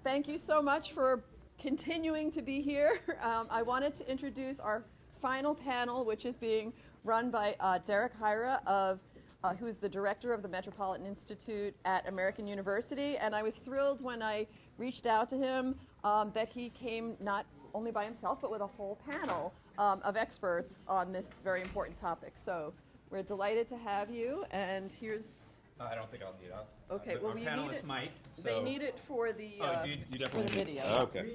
Thank you so much for continuing to be here. I wanted to introduce our final panel, which is being run by Derek Hyra, who is the director of the Metropolitan Institute at American University. And I was thrilled when I reached out to him that he came not only by himself, but with a whole panel of experts on this very important topic. So we're delighted to have you, and here's... I don't think I'll need it. Okay, well, our we panelists need it. might. They need it for the, you for definitely the need video. it. Okay.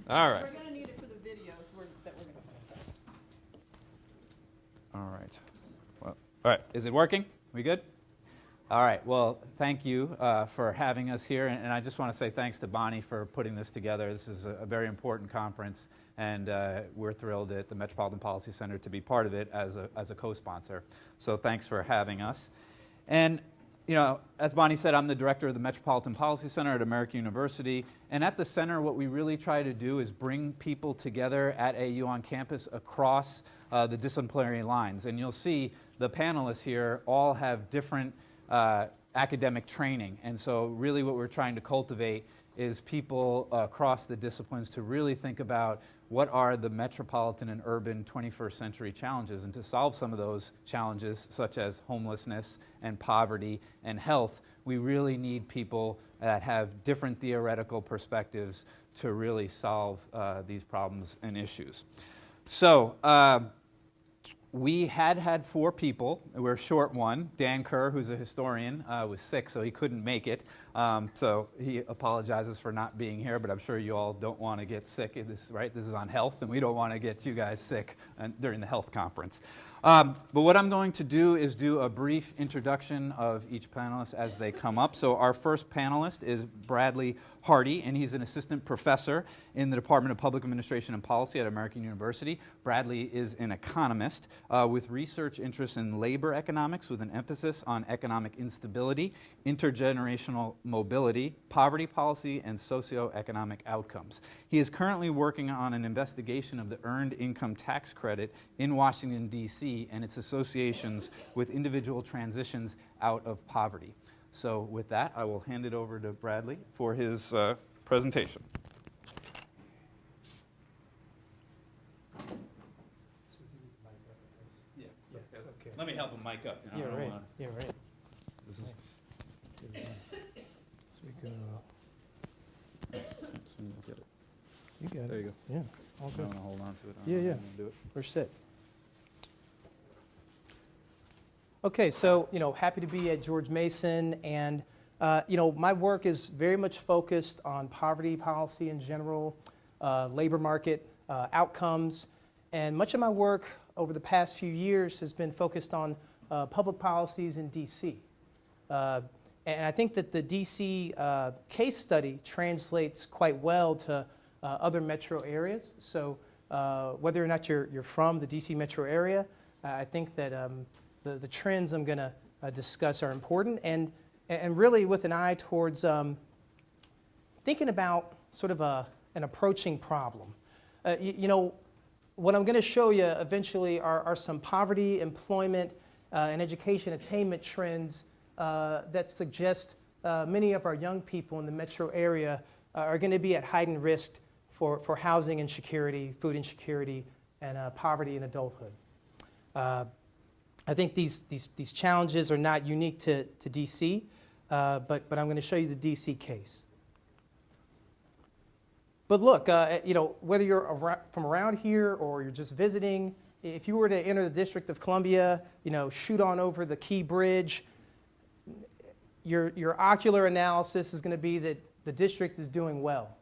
All right. We're going to need it for the videos that we're going to put. All right. Well, all right. Is it working? We good? All right. Well, thank you for having us here, and I just want to say thanks to Bonnie for putting this together. This is a very important conference, and we're thrilled at the Metropolitan Policy Center to be part of it as a co-sponsor. So thanks for having us. And you know, as Bonnie said, I'm the director of the Metropolitan Policy Center at American University. And at the center, what we really try to do is bring people together at AU on campus across the disciplinary lines. And you'll see the panelists here all have different academic training. And so really what we're trying to cultivate is people across the disciplines to really think about what are the metropolitan and urban 21st century challenges, and to solve some of those challenges, such as homelessness and poverty and health, we really need people that have different theoretical perspectives to really solve these problems and issues. So we had 4 people. We're short one. Dan Kerr, who's a historian, was sick, so he couldn't make it. So he apologizes for not being here, but I'm sure you all don't want to get sick. This is on health, and we don't want to get you guys sick during the health conference. But what I'm going to do is do a brief introduction of each panelist as they come up. So our first panelist is Bradley Hardy, and he's an assistant professor in the Department of Public Administration and Policy at American University. Bradley is an economist with research interests in labor economics with an emphasis on economic instability, intergenerational mobility, poverty policy, and socioeconomic outcomes. He is currently working on an investigation of the Earned Income Tax Credit in Washington, D.C., and its associations with individual transitions out of poverty. So with that, I will hand it over to Bradley for his presentation. Yeah. Okay. Let me help him mic up. Yeah, right. Yeah, right. This is So we go. get it. You got it. There you go. Yeah, all I good. want to hold on to it. Yeah, yeah. Do it. We're set. Okay, so, happy to be at George Mason, and, my work is very much focused on poverty policy in general, labor market outcomes, and much of my work over the past few years has been focused on public policies in D.C. And I think that the D.C. Case study translates quite well to other metro areas. So whether or not you're from the D.C. metro area, I think that the trends I'm going to discuss are important, and really with an eye towards thinking about sort of an approaching problem. What I'm going to show you eventually are some poverty, employment, and education attainment trends that suggest many of our young people in the metro area are going to be at heightened risk for housing insecurity, food insecurity, and poverty in adulthood. I think these challenges are not unique to D.C., but I'm going to show you the D.C. case. But look, whether you're from around here or you're just visiting, if you were to enter the District of Columbia, shoot on over the Key Bridge, your ocular analysis is going to be that the district is doing well.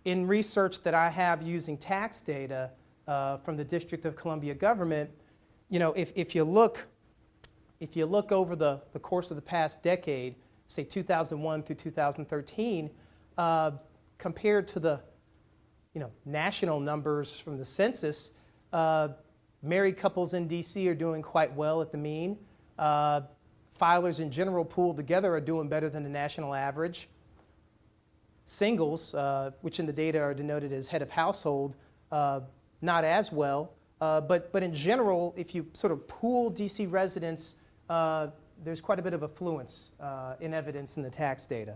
In research that I have using tax data from the District of Columbia government, if you look over the course of the past decade, say 2001 through 2013, compared to the national numbers from the census, married couples in D.C. are doing quite well at the mean. Filers in general pooled together are doing better than the national average. Singles, which in the data are denoted as head of household, not as well. But in general, if you sort of pool D.C. residents, there's quite a bit of affluence in evidence in the tax data.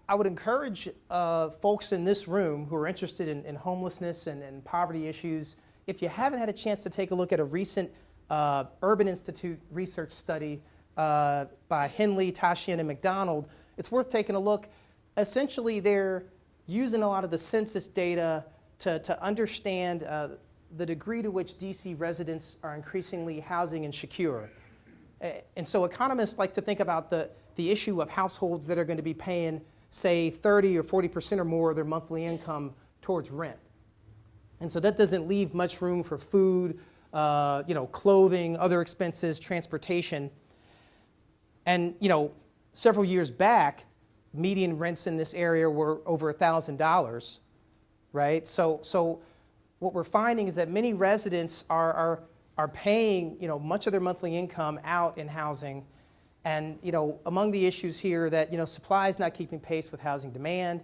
I would encourage folks in this room who are interested in homelessness and poverty issues, if you haven't had a chance to take a look at a recent Urban Institute research study by Henley, Tashian, and McDonald, it's worth taking a look. Essentially, they're using a lot of the census data to understand the degree to which DC residents are increasingly housing insecure. And so economists like to think about the issue of households that are going to be paying, say, 30 or 40% or more of their monthly income towards rent. And so that doesn't leave much room for food, clothing, other expenses, transportation. And, several years back, median rents in this area were over $1,000, right? So what we're finding is that many residents are paying, much of their monthly income out in housing. And, among the issues here that, supply is not keeping pace with housing demand.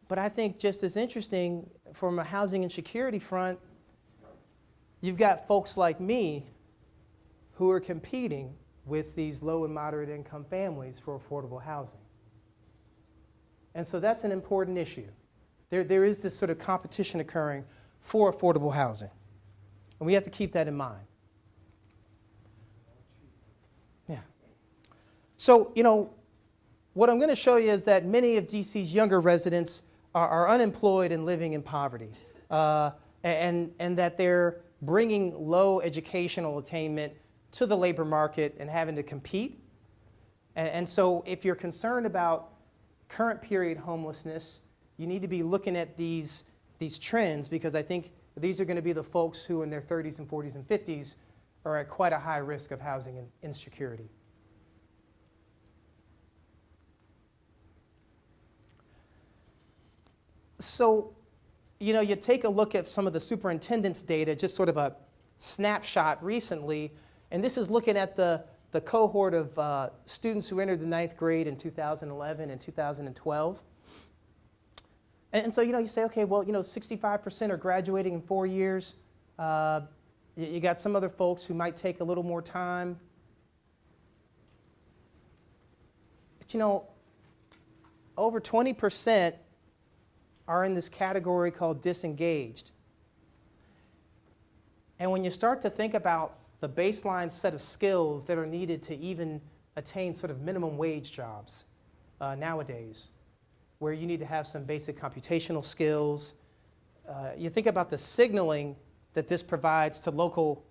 But I think just as interesting from a housing insecurity front, you've got folks like me who are competing with these low and moderate income families for affordable housing. And so that's an important issue. There is this sort of competition occurring for affordable housing. And we have to keep that in mind. Yeah. So, what I'm going to show you is that many of DC's younger residents are unemployed and living in poverty, and that they're bringing low educational attainment to the labor market and having to compete. And so if you're concerned about current period homelessness, you need to be looking at these trends, because I think these are going to be the folks who in their 30s and 40s and 50s are at quite a high risk of housing insecurity. So, you take a look at some of the superintendent's data, just sort of a snapshot recently, and this is looking at the cohort of students who entered the 9th grade in 2011 and 2012. And so, you say, okay, well, 65% are graduating in 4 years. You got some other folks who might take a little more time. But, over 20% are in this category called disengaged. And when you start to think about the baseline set of skills that are needed to even attain sort of minimum wage jobs nowadays, where you need to have some basic computational skills, you think about the signaling that this provides to local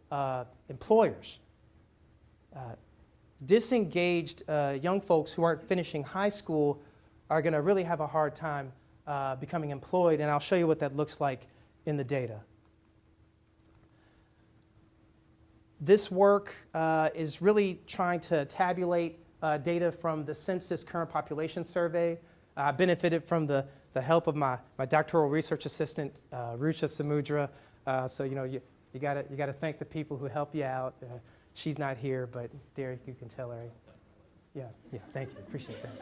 employers. Disengaged young folks who aren't finishing high school are going to really have a hard time becoming employed, and I'll show you what that looks like in the data. This work is really trying to tabulate data from the Census Current Population Survey. I benefited from the help of my doctoral research assistant, Rusha Samudra. So you gotta thank the people who help you out. She's not here, but Derek, you can tell her. Yeah, thank you, appreciate that.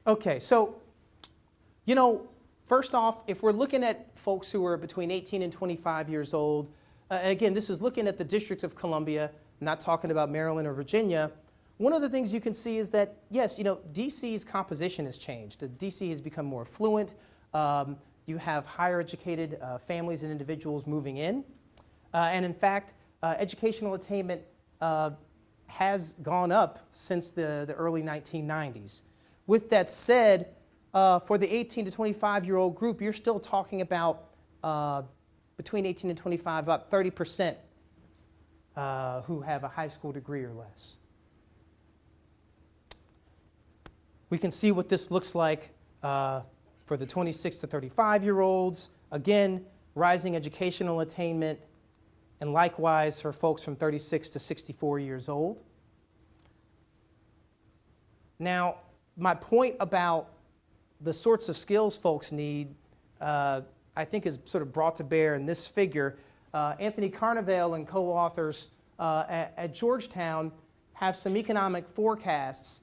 Okay, so first off, if we're looking at folks who are between 18 and 25 years old, again, this is looking at the District of Columbia, not talking about Maryland or Virginia. One of the things you can see is that, yes, DC's composition has changed. DC has become more affluent. You have higher educated families and individuals moving in. And in fact, educational attainment has gone up since the early 1990s. With that said, for the 18 to 25-year-old group, you're still talking about between 18 and 25, about 30% who have a high school degree or less. We can see what this looks like for the 26 to 35-year-olds. Again, rising educational attainment, and likewise for folks from 36 to 64 years old. Now, my point about the sorts of skills folks need, I think is sort of brought to bear in this figure. Anthony Carnevale and co-authors at Georgetown have some economic forecasts.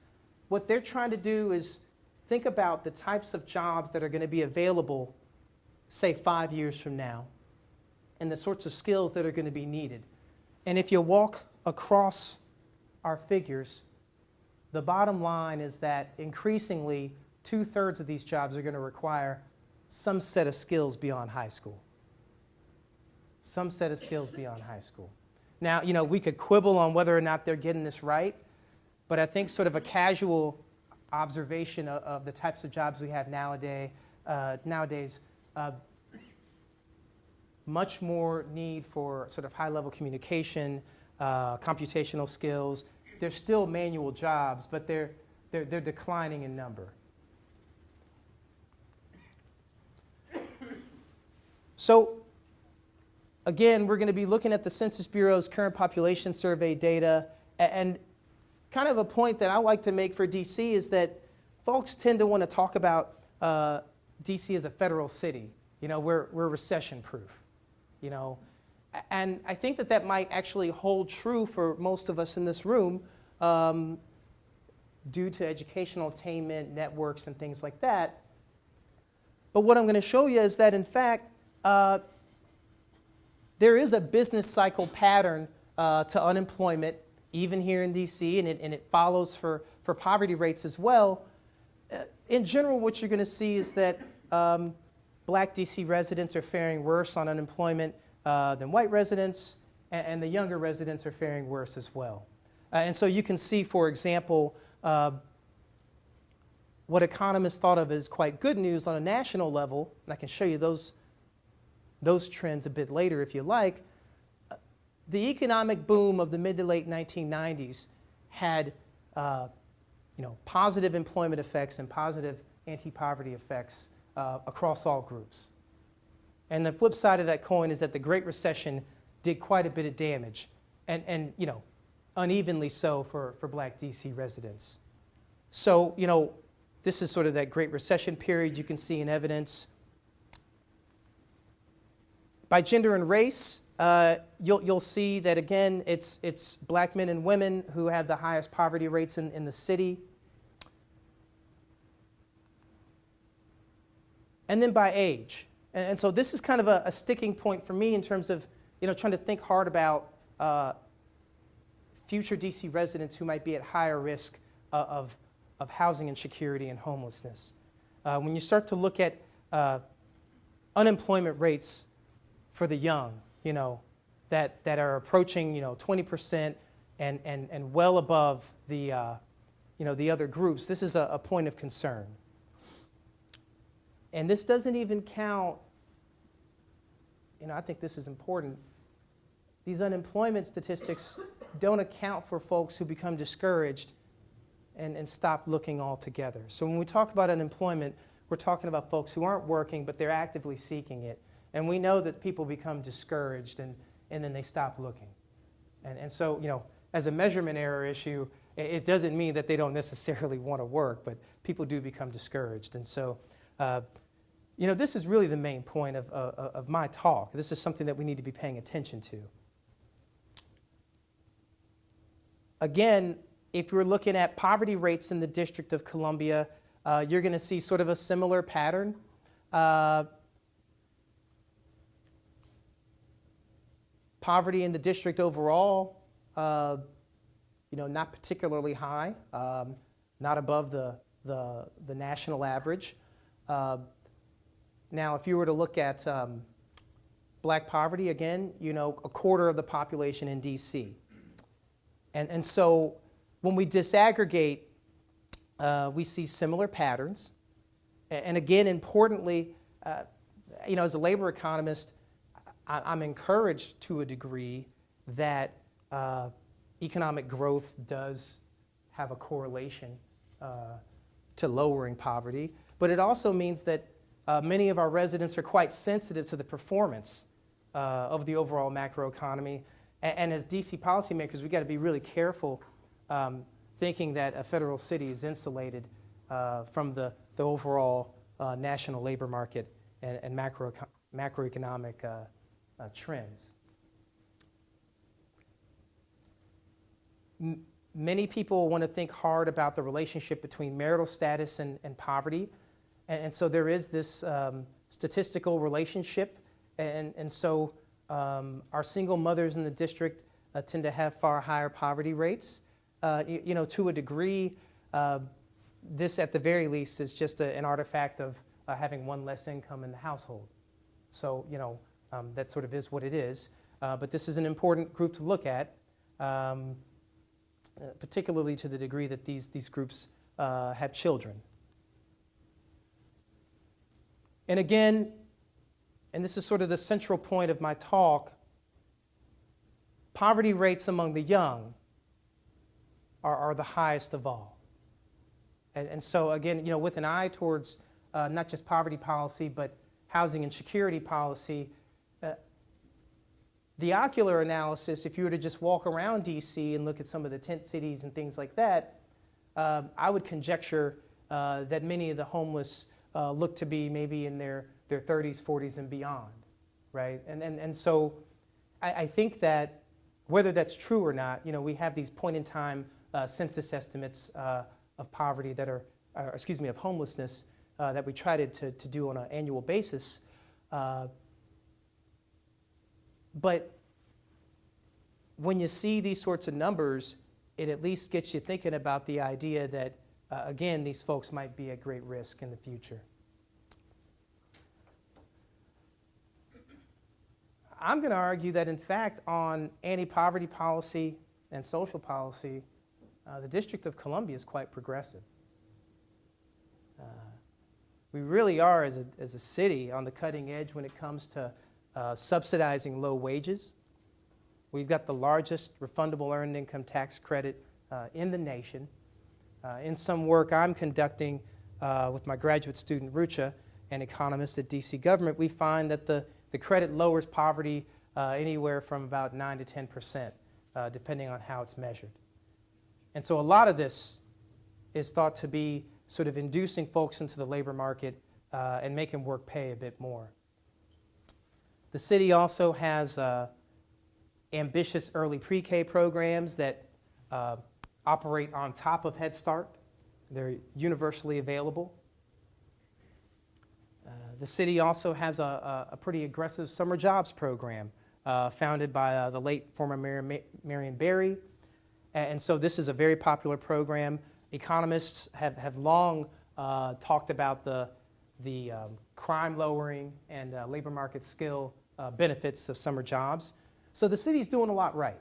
What they're trying to do is think about the types of jobs that are going to be available, say, 5 years from now. and the sorts of skills that are going to be needed. And if you walk across our figures, the bottom line is that increasingly 2/3 of these jobs are going to require some set of skills beyond high school. Some set of skills beyond high school. Now, we could quibble on whether or not they're getting this right, but I think sort of a casual observation of the types of jobs we have nowadays, much more need for sort of high-level communication, computational skills. They're still manual jobs, but they're declining in number. So, again, we're going to be looking at the Census Bureau's current population survey data, and kind of a point that I like to make for DC is that folks tend to want to talk about DC as a federal city. We're recession-proof. And I think that might actually hold true for most of us in this room due to educational attainment, networks, and things like that. But what I'm going to show you is that, in fact, there is a business cycle pattern to unemployment, even here in DC, and it follows for poverty rates as well. In general, what you're going to see is that Black DC residents are faring worse on unemployment than white residents, and the younger residents are faring worse as well. And so you can see, for example, what economists thought of as quite good news on a national level, and I can show you those trends a bit later if you like. The economic boom of the mid to late 1990s had positive employment effects and positive anti-poverty effects across all groups. And the flip side of that coin is that the Great Recession did quite a bit of damage, and unevenly so for Black DC residents. So, this is sort of that Great Recession period you can see in evidence. By gender and race, you'll see that, again, it's Black men and women who have the highest poverty rates in the city. And then by age. And so this is kind of a sticking point for me in terms of trying to think hard about future DC residents who might be at higher risk of housing insecurity and homelessness. When you start to look at unemployment rates for the young, that are approaching 20% and well above the other groups, this is a point of concern. And this doesn't even count, I think this is important, these unemployment statistics don't account for folks who become discouraged and stop looking altogether. So when we talk about unemployment, we're talking about folks who aren't working, but they're actively seeking it. And we know that people become discouraged and then they stop looking. And so, as a measurement error issue, it doesn't mean that they don't necessarily want to work, but people do become discouraged. And so, this is really the main point of my talk. This is something that we need to be paying attention to. Again, if we're looking at poverty rates in the District of Columbia, you're going to see sort of a similar pattern. Poverty in the district overall, not particularly high, not above the national average. Now, if you were to look at Black poverty, again, a quarter of the population in DC. And so when we disaggregate, we see similar patterns. And again, importantly, as a labor economist, I'm encouraged to a degree that economic growth does have a correlation to lowering poverty, but it also means that many of our residents are quite sensitive to the performance of the overall macroeconomy. And as DC policymakers, we've got to be really careful thinking that a federal city is insulated from the overall national labor market and macroeconomic trends. Many people want to think hard about the relationship between marital status and poverty. And so there is this statistical relationship. And so Our single mothers in the district tend to have far higher poverty rates. To a degree, this at the very least is just an artifact of having one less income in the household. So, that sort of is what it is. But this is an important group to look at, particularly to the degree that these groups have children. And again, and this is sort of the central point of my talk, poverty rates among the young are the highest of all. And so again, with an eye towards not just poverty policy, but housing and security policy, the ocular analysis, if you were to just walk around DC and look at some of the tent cities and things like that, I would conjecture that many of the homeless look to be maybe in their 30s, 40s, and beyond, right? And so I think that whether that's true or not, we have these point-in-time census estimates of poverty that are, of homelessness that we try to do on an annual basis. But when you see these sorts of numbers, it at least gets you thinking about the idea that, again, these folks might be at great risk in the future. I'm going to argue that, in fact, on anti-poverty policy and social policy, the District of Columbia is quite progressive. We really are, as a city, on the cutting edge when it comes to subsidizing low wages. We've got the largest refundable earned income tax credit in the nation. In some work I'm conducting with my graduate student, Rucha, an economist at DC government, we find that the credit lowers poverty anywhere from about 9 to 10%, depending on how it's measured. And so a lot of this is thought to be sort of inducing folks into the labor market and making work pay a bit more. The city also has ambitious early pre-K programs that operate on top of Head Start. They're universally available. The city also has a pretty aggressive summer jobs program founded by the late former Mayor Marion Barry. And so this is a very popular program. Economists have long talked about the crime lowering and labor market skill benefits of summer jobs. So the city's doing a lot right.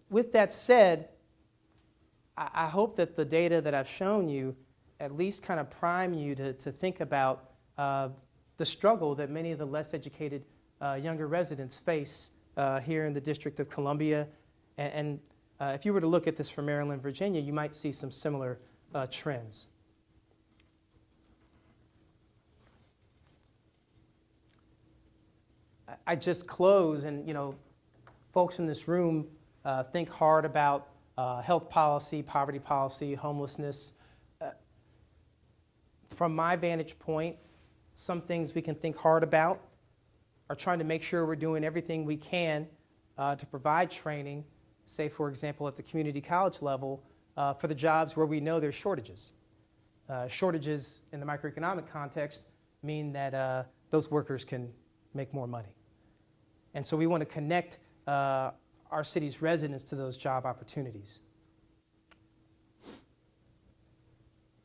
With that said, I hope that the data that I've shown you at least kind of prime you to think about the struggle that many of the less educated younger residents face here in the District of Columbia. And if you were to look at this for Maryland, Virginia, you might see some similar trends. I just close, and folks in this room think hard about health policy, poverty policy, homelessness. From my vantage point, some things we can think hard about are trying to make sure we're doing everything we can to provide training, say, for example, at the community college level, for the jobs where we know there's shortages. Shortages in the microeconomic context mean that those workers can make more money. And so we want to connect our city's residents to those job opportunities.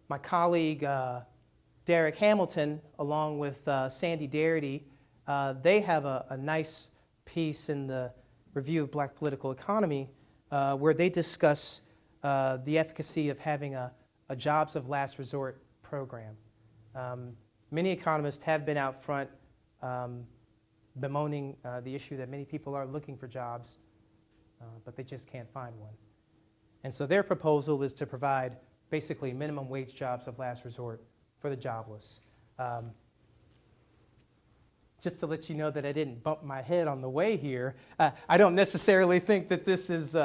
My colleague, Derek Hamilton, along with Sandy Darity, they have a nice piece in the Review of Black Political Economy where they discuss the efficacy of having a jobs of last resort program. Many economists have been out front bemoaning the issue that many people are looking for jobs, but they just can't find one. And so their proposal is to provide basically minimum wage jobs of last resort for the jobless. Just to let you know that I didn't bump my head on the way here, I don't necessarily think that this is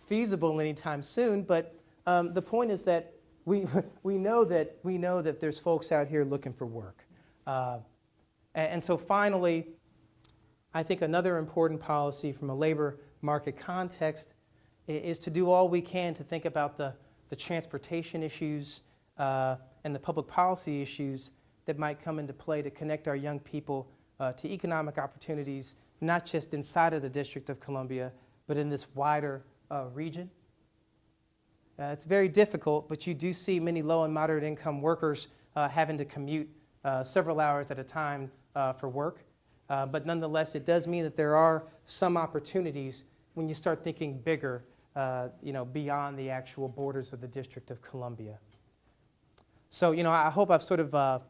feasible anytime soon, but the point is that we know that there's folks out here looking for work. And so finally, I think another important policy from a labor market context is to do all we can to think about the transportation issues and the public policy issues that might come into play to connect our young people to economic opportunities, not just inside of the District of Columbia, but in this wider region. It's very difficult, but you do see many low and moderate income workers having to commute several hours at a time for work. But nonetheless, it does mean that there are some opportunities when you start thinking bigger, beyond the actual borders of the District of Columbia. So, I hope I've sort of,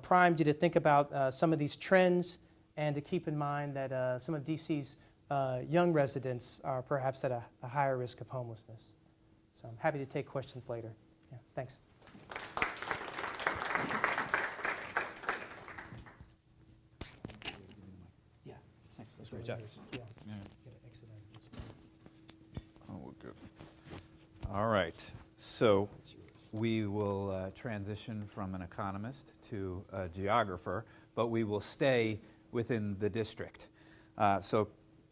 primed you to think about some of these trends and to keep in mind that some of DC's young residents are perhaps at a higher risk of homelessness. So I'm happy to take questions later. Yeah, thanks. Yeah, thanks. That's Great job. Yeah. Yeah. Exit out of this. Oh, we're good. All right. So we will transition from an economist to a geographer, but we will stay within the district. So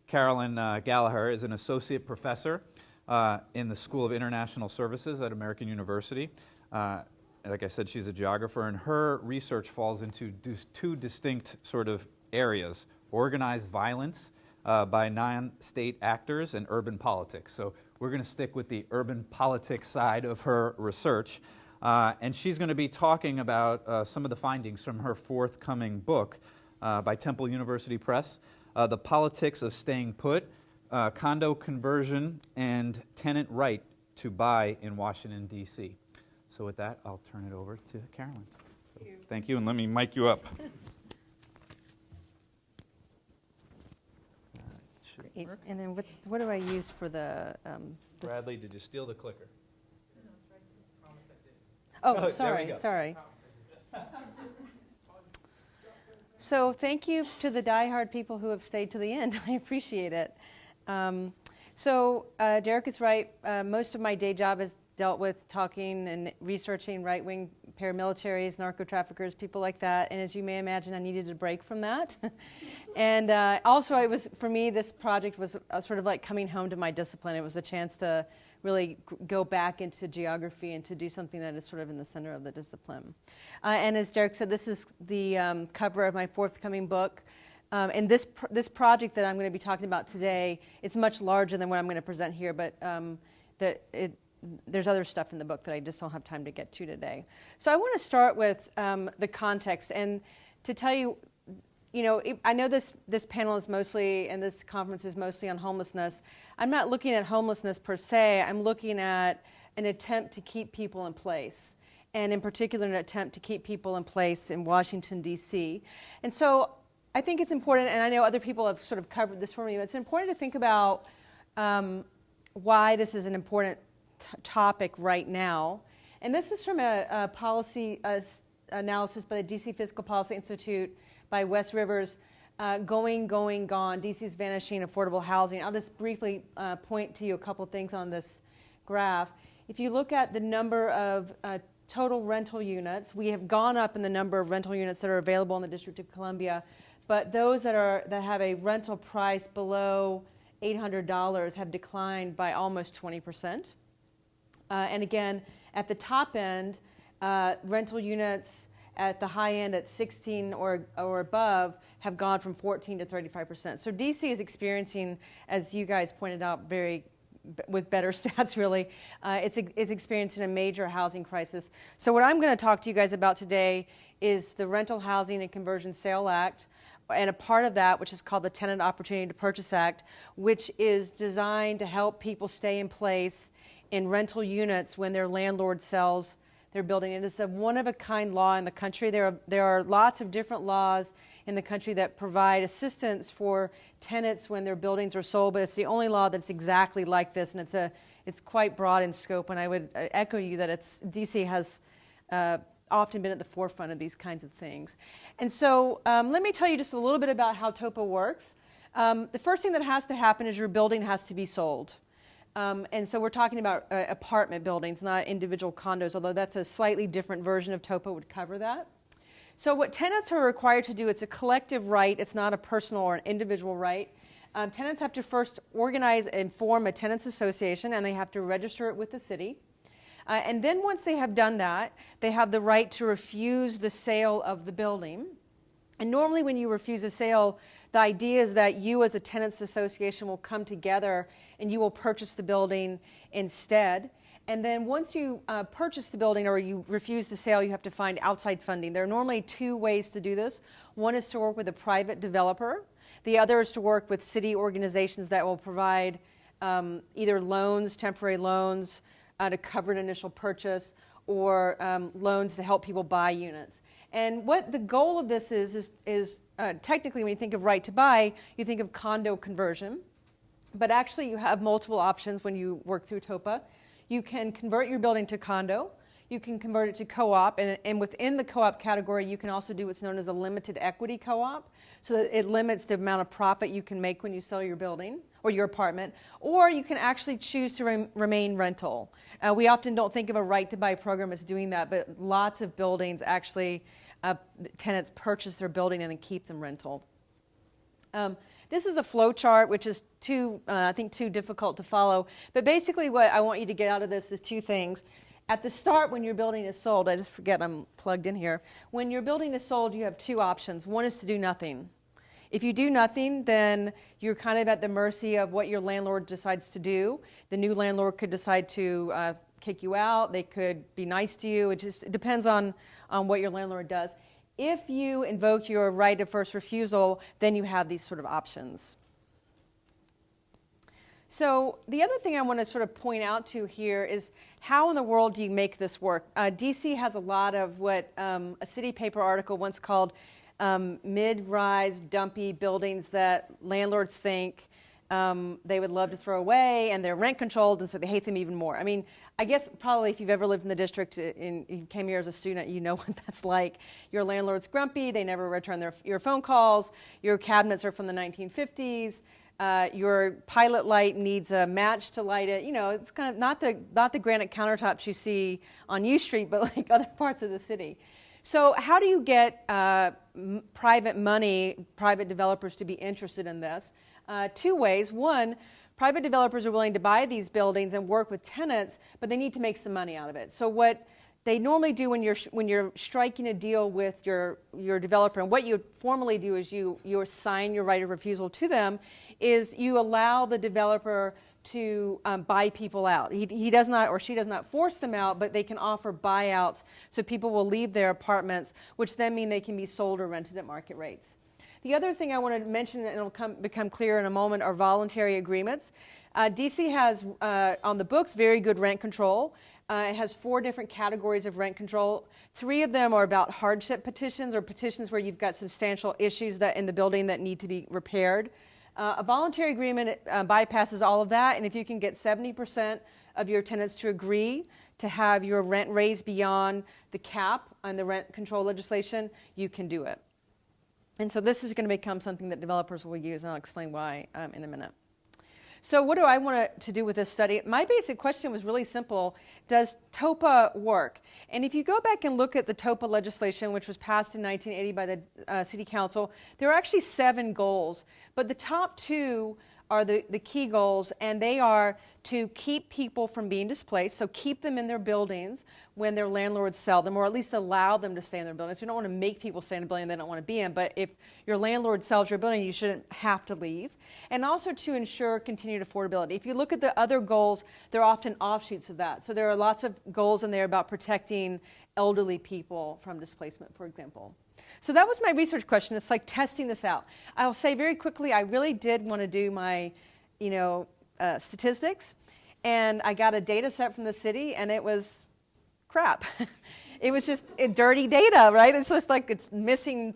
Carolyn Gallagher is an associate professor in the School of International Services at American University. Like I said, she's a geographer, and her research falls into two distinct sort of areas: organized violence by non-state actors and urban politics. So we're going to stick with the urban politics side of her research. And she's going to be talking about some of the findings from her forthcoming book by Temple University Press, The Politics of Staying Put, Condo Conversion and Tenant Right to Buy in Washington, D.C. So with that, I'll turn it over to Carolyn. Thank you, and let me mic you up. And then what do I use for the? Bradley, did you steal the clicker? Oh, there we sorry, go. sorry. So thank you to the diehard people who have stayed to the end. I appreciate it. Derek is right. Most of my day job has dealt with talking and researching right-wing paramilitaries, narco-traffickers, people like that. And as you may imagine, I needed a break from that. And also, for me, this project was sort of like coming home to my discipline. It was a chance to really go back into geography and to do something that is sort of in the center of the discipline. And as Derek said, this is the cover of my forthcoming book. And this project that I'm going to be talking about today, it's much larger than what I'm going to present here, but there's other stuff in the book that I just don't have time to get to today. So I want to start with the context and to tell you, I know this panel is mostly, and this conference is mostly on homelessness. I'm not looking at homelessness per se. I'm looking at an attempt to keep people in place, and in particular, an attempt to keep people in place in Washington, D.C. And so I think it's important, and I know other people have sort of covered this for me, but it's important to think about why this is an important topic right now. And this is from a policy analysis by the D.C. Fiscal Policy Institute by Wes Rivers, Going, Gone, D.C.'s Vanishing Affordable Housing. I'll just briefly point to you a couple things on this graph. If you look at the number of total rental units, we have gone up in the number of rental units that are available in the District of Columbia, but those that have a rental price below $800 have declined by almost 20%. And again, at the top end, rental units at the high end at 16 or above have gone from 14 to 35%. So DC is experiencing, as you guys pointed out, with better stats really, it's experiencing a major housing crisis. So what I'm going to talk to you guys about today is the Rental Housing and Conversion Sale Act, and a part of that, which is called the Tenant Opportunity to Purchase Act, which is designed to help people stay in place in rental units when their landlord sells their building. It is a one-of-a-kind law in the country. There are lots of different laws in the country that provide assistance for tenants when their buildings are sold, but it's the only law that's exactly like this, and it's quite broad in scope. And I would echo you that DC has often been at the forefront of these kinds of things. And so let me tell you just a little bit about how TOPA works. The first thing that has to happen is your building has to be sold. And so we're talking about apartment buildings, not individual condos, although that's a slightly different version of TOPA would cover that. So what tenants are required to do, it's a collective right, it's not a personal or an individual right. Tenants have to first organize and form a tenants association, and they have to register it with the city. And then once they have done that, they have the right to refuse the sale of the building. And normally when you refuse a sale, the idea is that you as a tenants association will come together and you will purchase the building instead. And then once you purchase the building or you refuse the sale, you have to find outside funding. There are normally two ways to do this. One is to work with a private developer. The other is to work with city organizations that will provide either loans, temporary loans to cover an initial purchase, or loans to help people buy units. And what the goal of this is technically when you think of right to buy, you think of condo conversion. But actually you have multiple options when you work through TOPA. You can convert your building to condo. You can convert it to co-op, and within the co-op category, you can also do what's known as a limited equity co-op, so that it limits the amount of profit you can make when you sell your building or your apartment, or you can actually choose to remain rental. We often don't think of a right-to-buy program as doing that, but lots of buildings actually, tenants purchase their building and then keep them rental. This is a flow chart, which is I think too difficult to follow. But basically what I want you to get out of this is two things. At the start, when your building is sold, I just forget I'm plugged in here. When your building is sold, you have two options. One is to do nothing. If you do nothing, then you're kind of at the mercy of what your landlord decides to do. The new landlord could decide to kick you out. They could be nice to you. It depends on what your landlord does. If you invoke your right of first refusal, then you have these sort of options. So the other thing I want to sort of point out to here is how in the world do you make this work? DC has a lot of what a City Paper article once called mid-rise dumpy buildings that landlords think they would love to throw away, and they're rent controlled, and so they hate them even more. I mean, I guess probably if you've ever lived in the district and you came here as a student, you know what that's like. Your landlord's grumpy, they never return your phone calls, your cabinets are from the 1950s, your pilot light needs a match to light it. You know, it's kind of not the granite countertops you see on U Street, but like other parts of the city. So how do you get private money, private developers to be interested in this? Two ways. One, private developers are willing to buy these buildings and work with tenants, but they need to make some money out of it. So what they normally do when you're striking a deal with your developer, and what you formally do is you assign your right of refusal to them, is you allow the developer to buy people out. He does not, or she does not force them out, but they can offer buyouts so people will leave their apartments, which then mean they can be sold or rented at market rates. The other thing I want to mention, and it'll become clear in a moment, are voluntary agreements. DC has, on the books, very good rent control. It has 4 different categories of rent control. 3 of them are about hardship petitions, or petitions where you've got substantial issues that in the building that need to be repaired. A voluntary agreement bypasses all of that, and if you can get 70% of your tenants to agree to have your rent raised beyond the cap on the rent control legislation, you can do it. And so this is going to become something that developers will use, and I'll explain why in a minute. So what do I want to do with this study? My basic question was really simple. Does TOPA work? And if you go back and look at the TOPA legislation, which was passed in 1980 by the City Council, there are actually 7 goals. But the top 2 are the key goals, and they are to keep people from being displaced, so keep them in their buildings when their landlords sell them, or at least allow them to stay in their buildings. You don't want to make people stay in a building they don't want to be in, but if your landlord sells your building, you shouldn't have to leave. And also to ensure continued affordability. If you look at the other goals, they're often offshoots of that. So there are lots of goals in there about protecting elderly people from displacement, for example. So that was my research question. It's like testing this out. I'll say very quickly, I really did want to do my, statistics, and I got a data set from the city, and it was crap. It was just dirty data, right? It's just like it's missing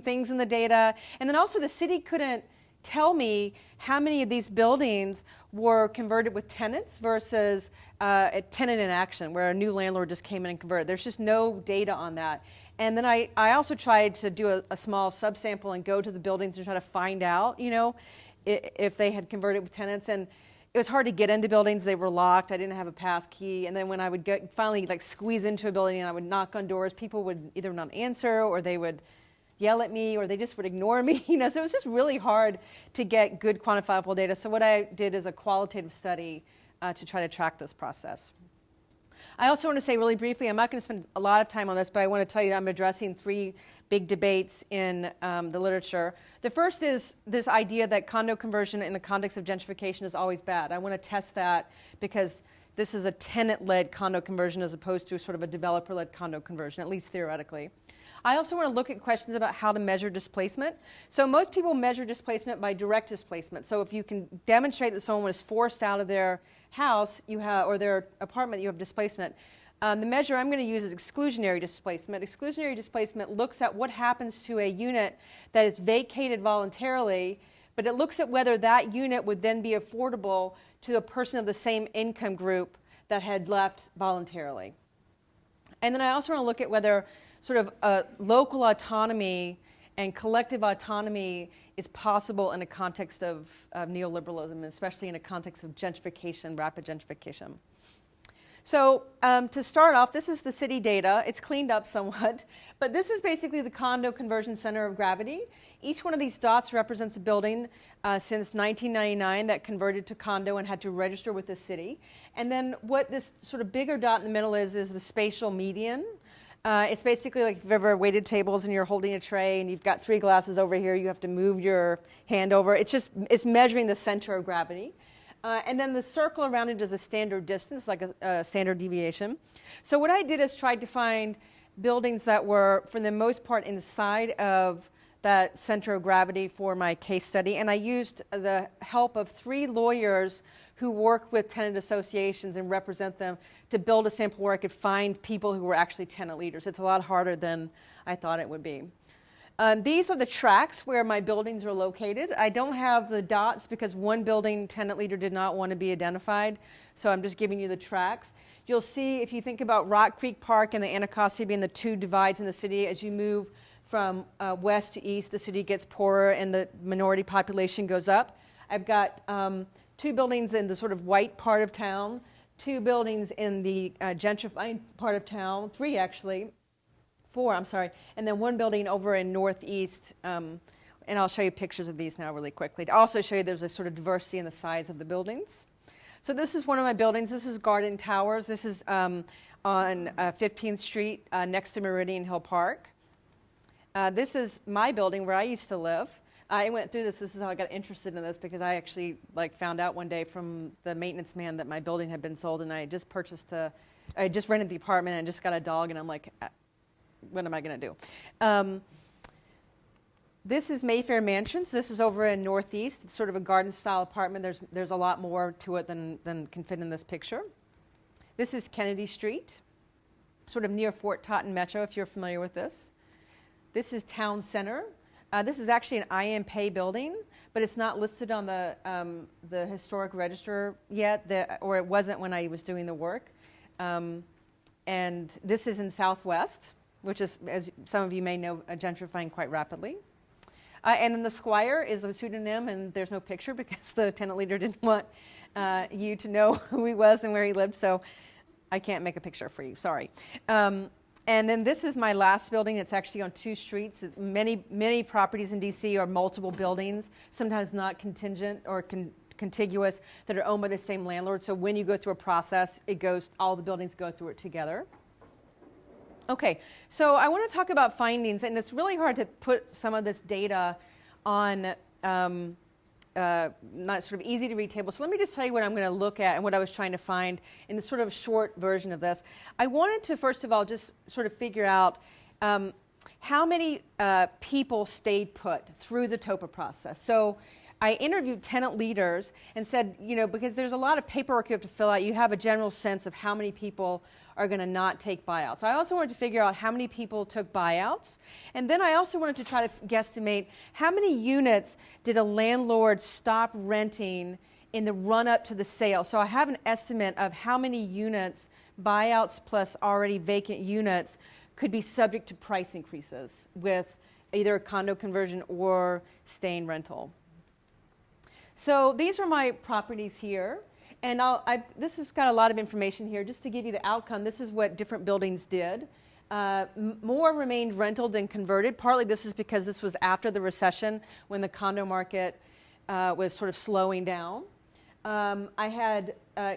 things in the data, and then also the city couldn't tell me how many of these buildings were converted with tenants versus a tenant in action, where a new landlord just came in and converted. There's just no data on that. And then I also tried to do a small subsample and go to the buildings and try to find out, if they had converted with tenants. And it was hard to get into buildings. They were locked. I didn't have a pass key. And then when I would finally squeeze into a building and I would knock on doors, people would either not answer, or they would yell at me, or they just would ignore me. So it was just really hard to get good quantifiable data. So what I did is a qualitative study to try to track this process. I also want to say really briefly, I'm not going to spend a lot of time on this, but I want to tell you that I'm addressing 3 big debates in the literature. The first is this idea that condo conversion in the context of gentrification is always bad. I want to test that because this is a tenant-led condo conversion as opposed to sort of a developer-led condo conversion, at least theoretically. I also want to look at questions about how to measure displacement. So most people measure displacement by direct displacement. So if you can demonstrate that someone was forced out of their house or their apartment, you have displacement. The measure I'm going to use is exclusionary displacement. Exclusionary displacement looks at what happens to a unit that is vacated voluntarily, but it looks at whether that unit would then be affordable to a person of the same income group that had left voluntarily. And then I also want to look at whether sort of local autonomy and collective autonomy is possible in a context of neoliberalism, especially in a context of gentrification, rapid gentrification. So to start off, this is the city data. It's cleaned up somewhat, but this is basically the condo conversion center of gravity. Each one of these dots represents a building since 1999 that converted to condo and had to register with the city. And then what this sort of bigger dot in the middle is the spatial median. It's basically like if you've ever waited tables and you're holding a tray and you've got 3 glasses over here, you have to move your hand over. It's measuring the center of gravity. And then the circle around it is a standard distance, like a standard deviation. So what I did is tried to find buildings that were, for the most part, inside of that center of gravity for my case study. And I used the help of 3 lawyers who work with tenant associations and represent them to build a sample where I could find people who were actually tenant leaders. It's a lot harder than I thought it would be. These are the tracks where my buildings are located. I don't have the dots because one building tenant leader did not want to be identified, so I'm just giving you the tracks. You'll see, if you think about Rock Creek Park and the Anacostia being the 2 divides in the city, as you move from west to east, the city gets poorer and the minority population goes up. I've got 2 buildings in the sort of white part of town, 2 buildings in the gentrified part of town, 3 actually. 4, I'm sorry, and then 1 building over in northeast, and I'll show you pictures of these now really quickly. To also show you there's a sort of diversity in the size of the buildings. So this is one of my buildings. This is Garden Towers. This is on 15th Street next to Meridian Hill Park. This is my building where I used to live. I went through this. This is how I got interested in this because I actually found out one day from the maintenance man that my building had been sold, and I just rented the apartment and just got a dog, and I'm like, what am I going to do? This is Mayfair Mansions. This is over in Northeast. It's sort of a garden-style apartment. There's a lot more to it than can fit in this picture. This is Kennedy Street, sort of near Fort Totten Metro, if you're familiar with this. This is Town Center. This is actually an IMPay building, but it's not listed on the historic register yet, or it wasn't when I was doing the work. And this is in Southwest, which is, as some of you may know, gentrifying quite rapidly. And then the Squire is a pseudonym, and there's no picture because the tenant leader didn't want you to know who he was and where he lived, so I can't make a picture for you, sorry. And then this is my last building. It's actually on 2 streets. Many properties in DC are multiple buildings, sometimes not contingent or contiguous, that are owned by the same landlord. So when you go through a process, all the buildings go through it together. Okay, so I want to talk about findings, and it's really hard to put some of this data on not sort of easy to read tables. So let me just tell you what I'm going to look at and what I was trying to find in the sort of short version of this. I wanted to, first of all, just sort of figure out how many people stayed put through the TOPA process. So I interviewed tenant leaders and said, because there's a lot of paperwork you have to fill out, you have a general sense of how many people are going to not take buyouts. I also wanted to figure out how many people took buyouts. And then I also wanted to try to guesstimate how many units did a landlord stop renting in the run-up to the sale. So I have an estimate of how many units, buyouts plus already vacant units, could be subject to price increases with either a condo conversion or staying rental. So these are my properties here. And this has got a lot of information here. Just to give you the outcome, this is what different buildings did. More remained rental than converted. Partly this is because this was after the recession when the condo market was sort of slowing down. I had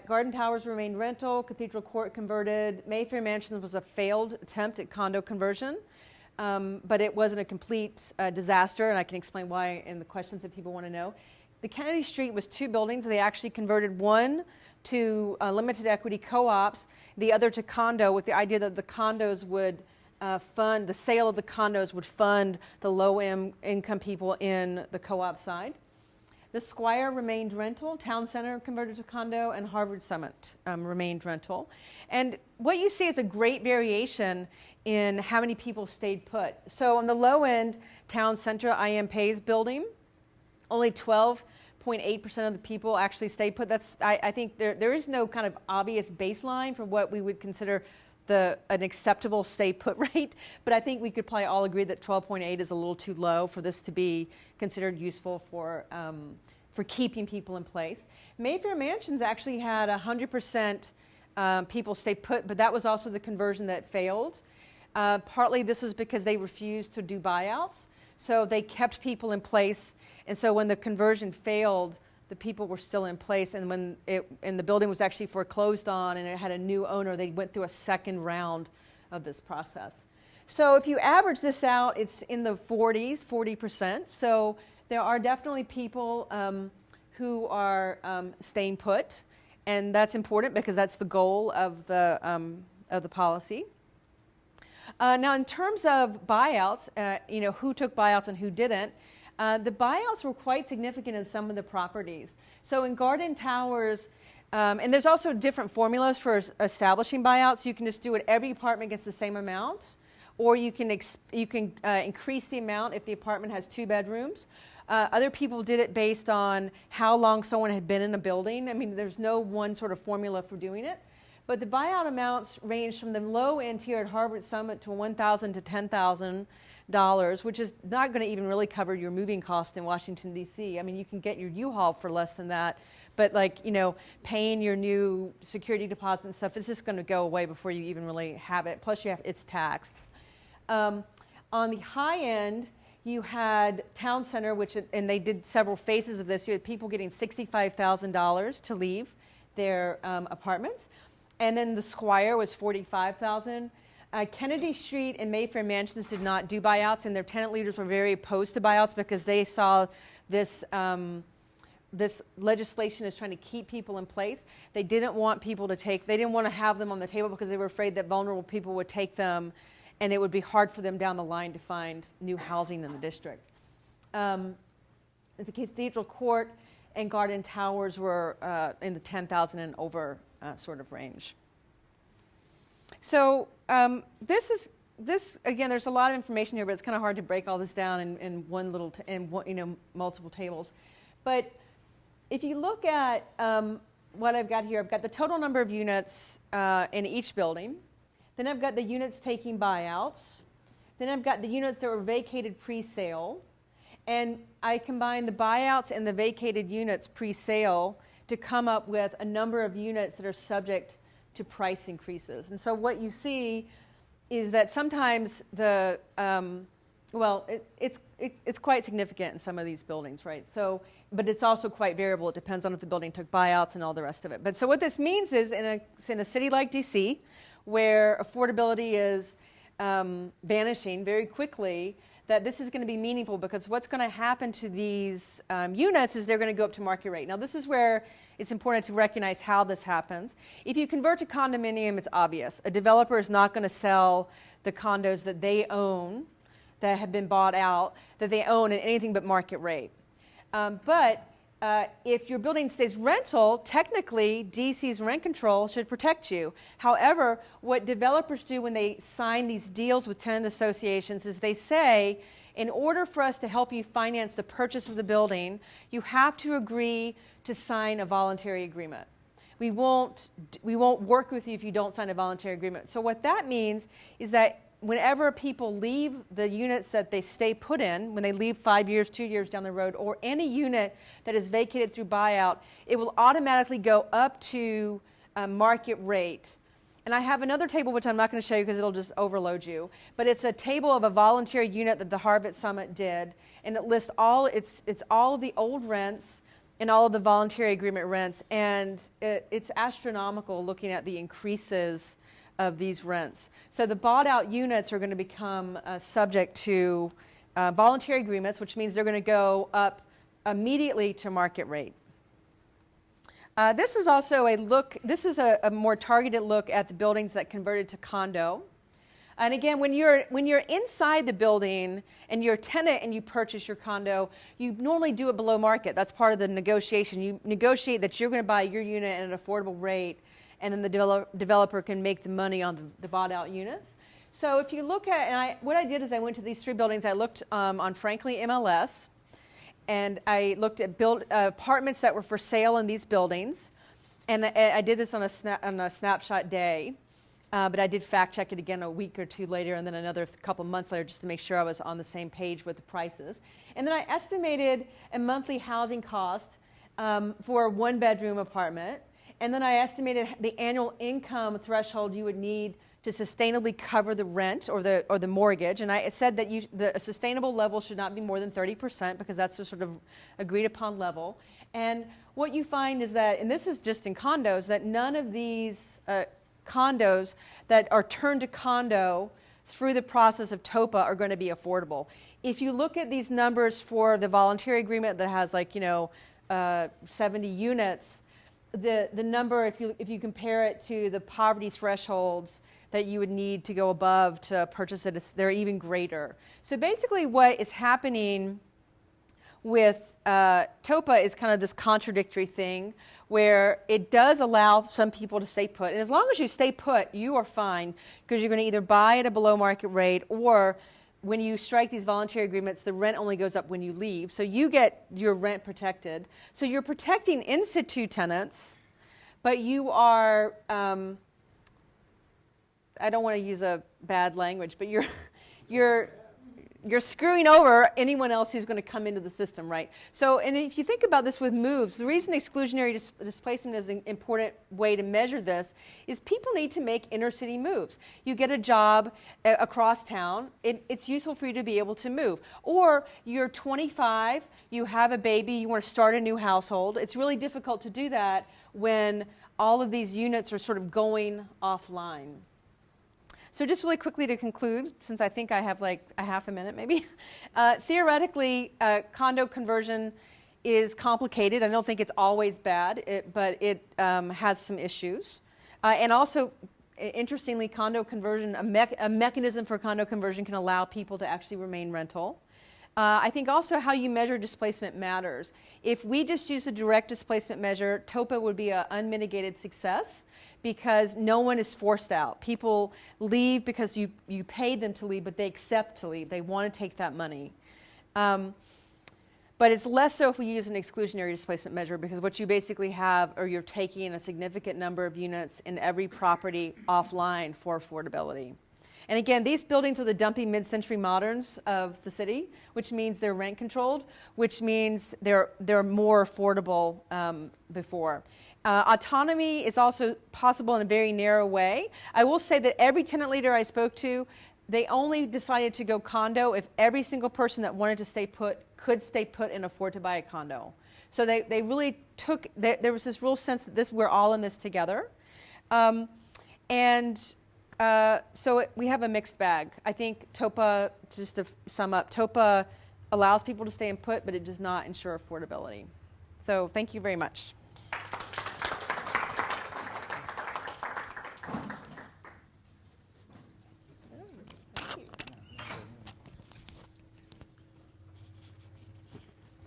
Garden Towers remained rental, Cathedral Court converted, Mayfair Mansions was a failed attempt at condo conversion, but it wasn't a complete disaster, and I can explain why in the questions that people want to know. The Kennedy Street was 2 buildings. They actually converted one to limited equity co-ops, the other to condo, with the idea that the condos would the sale of the condos would fund the low-income people in the co-op side. The Squire remained rental, Town Center converted to condo, and Harvard Summit remained rental. And what you see is a great variation in how many people stayed put. So on the low end, Town Center, IM Pay's building, only 12.8% of the people actually stayed put. I think there is no kind of obvious baseline for what we would consider an acceptable stay put rate, but I think we could probably all agree that 12.8 is a little too low for this to be considered useful for keeping people in place. Mayfair Mansions actually had 100% people stay put, but that was also the conversion that failed. Partly this was because they refused to do buyouts, so they kept people in place, and so when the conversion failed, the people were still in place, and when the building was actually foreclosed on and it had a new owner, they went through a second round of this process. So if you average this out, it's in the 40%. So there are definitely people who are staying put, and that's important because that's the goal of the policy. Now, in terms of buyouts, who took buyouts and who didn't, the buyouts were quite significant in some of the properties. So in Garden Towers, and there's also different formulas for establishing buyouts. You can just do it, every apartment gets the same amount, or you can increase the amount if the apartment has 2 bedrooms. Other people did it based on how long someone had been in a building. I mean, there's no one sort of formula for doing it. But the buyout amounts range from the low end here at Harvard Summit to $1,000 to $10,000, which is not going to even really cover your moving cost in Washington, D.C. I mean, you can get your U-Haul for less than that, but paying your new security deposit and stuff, it's just going to go away before you even really have it. Plus, it's taxed. On the high end, you had Town Center, and they did several phases of this. You had people getting $65,000 to leave their apartments. And then the Squire was $45,000. Kennedy Street and Mayfair Mansions did not do buyouts, and their tenant leaders were very opposed to buyouts because they saw this legislation as trying to keep people in place. They didn't want people they didn't want to have them on the table because they were afraid that vulnerable people would take them, and it would be hard for them down the line to find new housing in the district. The Cathedral Court and Garden Towers were in the 10,000 and over sort of range. So this again, there's a lot of information here, but it's kind of hard to break all this down in multiple tables. But if you look at what I've got here, I've got the total number of units in each building. Then I've got the units taking buyouts. Then I've got the units that were vacated pre-sale. And I combine the buyouts and the vacated units pre-sale to come up with a number of units that are subject to price increases. And so what you see is that sometimes it's quite significant in some of these buildings, right? So, but it's also quite variable. It depends on if the building took buyouts and all the rest of it. But so what this means is in a city like DC, where affordability is vanishing very quickly, that this is going to be meaningful because what's going to happen to these units is they're going to go up to market rate. Now, this is where it's important to recognize how this happens. If you convert to condominium, it's obvious. A developer is not going to sell the condos that they own, that have been bought out, that they own at anything but market rate. But if your building stays rental, technically DC's rent control should protect you. However, what developers do when they sign these deals with tenant associations is they say, in order for us to help you finance the purchase of the building, you have to agree to sign a voluntary agreement. We won't work with you if you don't sign a voluntary agreement. So what that means is that whenever people leave the units that they stay put in, when they leave 5 years, 2 years down the road, or any unit that is vacated through buyout, it will automatically go up to market rate. And I have another table, which I'm not going to show you because it'll just overload you, but it's a table of a voluntary unit that the Harvard Summit did, and it lists all of the old rents in all of the voluntary agreement rents, and it's astronomical looking at the increases of these rents. So the bought out units are going to become subject to voluntary agreements, which means they're going to go up immediately to market rate. This is also a look, this is a more targeted look at the buildings that converted to condo. And again, when you're inside the building and you're a tenant and you purchase your condo, you normally do it below market. That's part of the negotiation. You negotiate that you're going to buy your unit at an affordable rate, and then the developer can make the money on the bought out units. So if you look at, and what I did is I went to these 3 buildings. I looked on Frankly MLS, and I looked at apartments that were for sale in these buildings. And I did this on a snapshot day. But I did fact check it again a week or 2 later, and then another couple months later, just to make sure I was on the same page with the prices. And then I estimated a monthly housing cost for a 1-bedroom apartment. And then I estimated the annual income threshold you would need to sustainably cover the rent or the mortgage. And I said that a sustainable level should not be more than 30%, because that's the sort of agreed upon level. And what you find is that, and this is just in condos, that none of these condos that are turned to condo through the process of TOPA are going to be affordable. If you look at these numbers for the voluntary agreement that has 70 units, the number, if you compare it to the poverty thresholds that you would need to go above to purchase it, they're even greater. So basically what is happening with TOPA is kind of this contradictory thing where it does allow some people to stay put. And as long as you stay put, you are fine, because you're going to either buy at a below market rate, or when you strike these voluntary agreements, the rent only goes up when you leave. So you get your rent protected. So you're protecting in situ tenants, but you are, I don't want to use a bad language, but you're screwing over anyone else who's going to come into the system, right? So, and if you think about this with moves, the reason exclusionary displacement is an important way to measure this is people need to make inner city moves. You get a job across town, it's useful for you to be able to move. Or you're 25, you have a baby, you want to start a new household. It's really difficult to do that when all of these units are sort of going offline. So just really quickly to conclude, since I think I have like a half a minute maybe, theoretically, condo conversion is complicated. I don't think it's always bad, but it has some issues. And also, interestingly, condo conversion, a mechanism for condo conversion can allow people to actually remain rental. I think also how you measure displacement matters. If we just use a direct displacement measure, TOPA would be an unmitigated success, because no one is forced out. People leave because you paid them to leave, but they accept to leave. They want to take that money. But it's less so if we use an exclusionary displacement measure, because what you basically have, or you're taking a significant number of units in every property offline for affordability. And again, these buildings are the dumpy mid-century moderns of the city, which means they're rent controlled, which means they're more affordable before. Autonomy is also possible in a very narrow way. I will say that every tenant leader I spoke to, they only decided to go condo if every single person that wanted to stay put could stay put and afford to buy a condo. So they really took, there was this real sense that we're all in this together. So we have a mixed bag. I think TOPA, just to sum up, TOPA allows people to stay in put, but it does not ensure affordability. So thank you very much.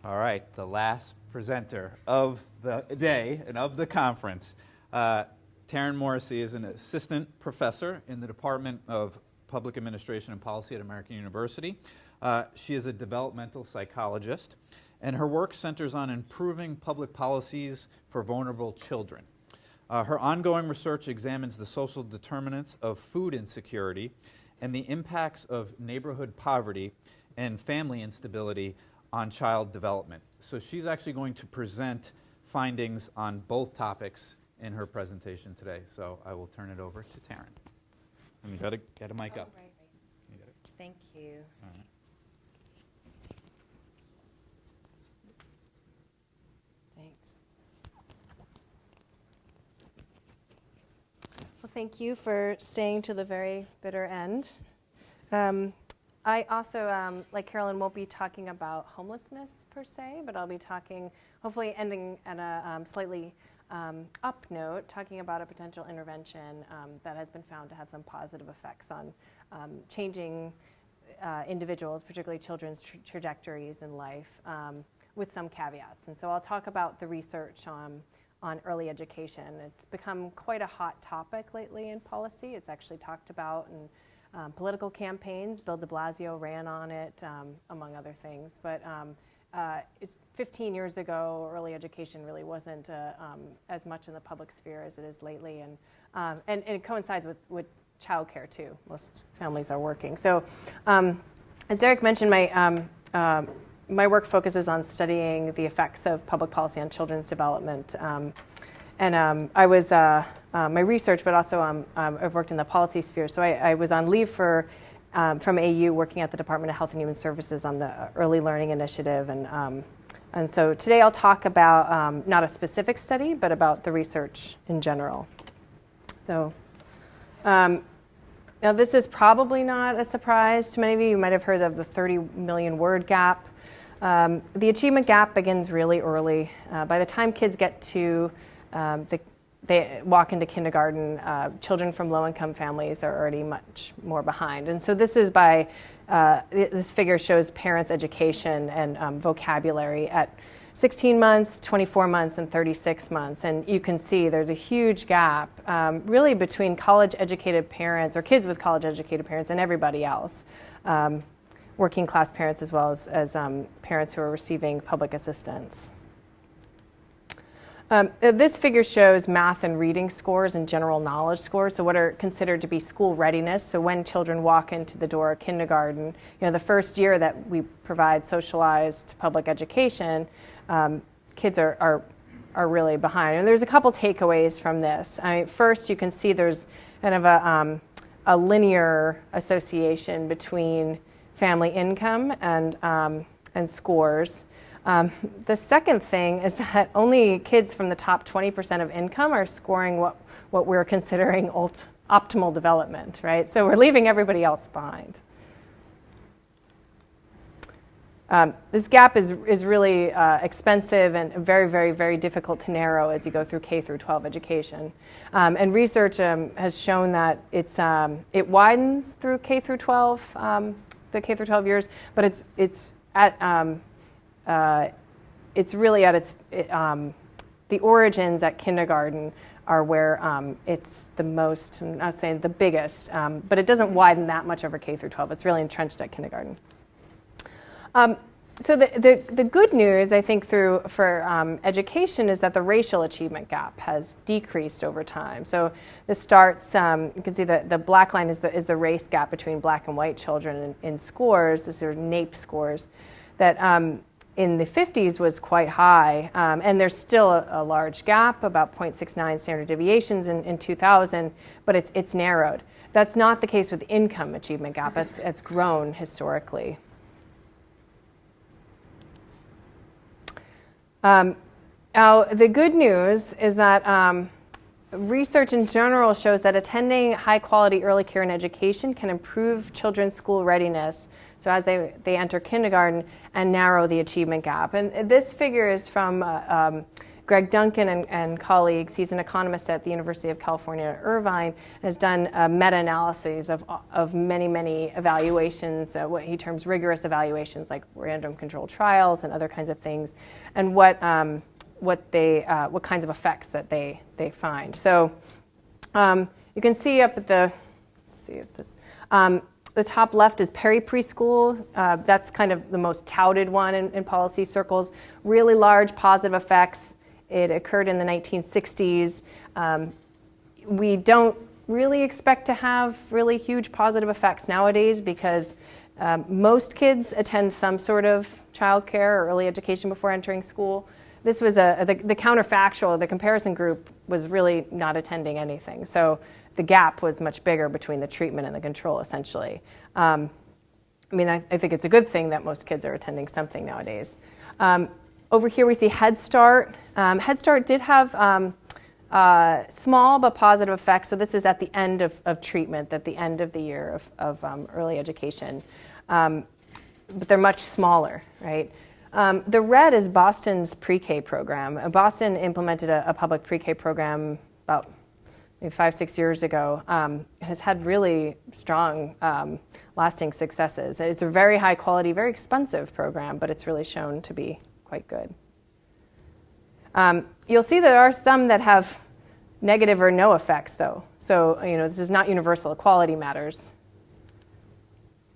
All right, the last presenter of the day and of the conference. Taryn Morrissey is an assistant professor in the Department of Public Administration and Policy at American University. She is a developmental psychologist, and her work centers on improving public policies for vulnerable children. Her ongoing research examines the social determinants of food insecurity and the impacts of neighborhood poverty and family instability on child development. So she's actually going to present findings on both topics in her presentation today. So I will turn it over to Taryn. And you got to get a mic up. Right. Thank you. All right. Thank thank you for staying to the very bitter end. I also, like Carolyn, won't be talking about homelessness per se, but I'll be talking, hopefully ending at a slightly up note, talking about a potential intervention that has been found to have some positive effects on changing individuals, particularly children's trajectories in life, with some caveats. And so I'll talk about the research on early education. It's become quite a hot topic lately in policy. It's actually talked about in political campaigns. Bill de Blasio ran on it, among other things. But it's 15 years ago, early education really wasn't as much in the public sphere as it is lately. And it coincides with childcare too. Most families are working. So as Derek mentioned, my work focuses on studying the effects of public policy on children's development. I was, my research, but also I've worked in the policy sphere. So I was on leave from AU working at the Department of Health and Human Services on the Early Learning Initiative. And so today I'll talk about not a specific study, but about the research in general. So now this is probably not a surprise to many of you. You might have heard of the 30 million word gap. The achievement gap begins really early. By the time kids get to they walk into kindergarten, children from low-income families are already much more behind. And so this is by, this figure shows parents' education and vocabulary at 16 months, 24 months, and 36 months. And you can see there's a huge gap really between college-educated parents, or kids with college-educated parents, and everybody else. Working class parents as well as parents who are receiving public assistance. This figure shows math and reading scores and general knowledge scores, so what are considered to be school readiness. So when children walk into the door of kindergarten, the first year that we provide socialized public education, kids are really behind. And there's a couple takeaways from this. First, you can see there's kind of a linear association between family income and scores. The second thing is that only kids from the top 20% of income are scoring what we're considering optimal development, right? So we're leaving everybody else behind. This gap is really expensive and very, very, very difficult to narrow as you go through K through 12 education. And research has shown that it widens through K through 12, the K through 12 years, but it's really at the origins at kindergarten are where it's the most, I'm not saying the biggest, but it doesn't widen that much over K through 12. It's really entrenched at kindergarten. So the good news, I think, for education is that the racial achievement gap has decreased over time. So this starts, you can see the black line is the race gap between black and white children in scores. These are NAEP scores that in the 50s was quite high, and there's still a large gap, about 0.69 standard deviations in 2000, but it's narrowed. That's not the case with income achievement gap. It's grown historically. Now, the good news is that research in general shows that attending high-quality early care and education can improve children's school readiness, so as they enter kindergarten, and narrow the achievement gap. And this figure is from Greg Duncan and colleagues. He's an economist at the University of California at Irvine, and has done meta-analyses of many, many evaluations, what he terms rigorous evaluations, like random controlled trials and other kinds of things, and what kinds of effects that they find. So you can see up at let's see if this, the top left is peri-preschool. That's kind of the most touted one in policy circles. Really large positive effects. It occurred in the 1960s. We don't really expect to have really huge positive effects nowadays because most kids attend some sort of childcare or early education before entering school. This was the counterfactual, the comparison group was really not attending anything. So the gap was much bigger between the treatment and the control, essentially. I think it's a good thing that most kids are attending something nowadays. Over here we see Head Start. Head Start did have Small but positive effects. So this is at the end of treatment, at the end of the year of early education. But they're much smaller, right? The red is Boston's pre-K program. Boston implemented a public pre-K program about maybe 5-6 years ago. Has had really strong, lasting successes. It's a very high quality, very expensive program, but it's really shown to be quite good. You'll see there are some that have negative or no effects, though. So, this is not universal. Equality matters.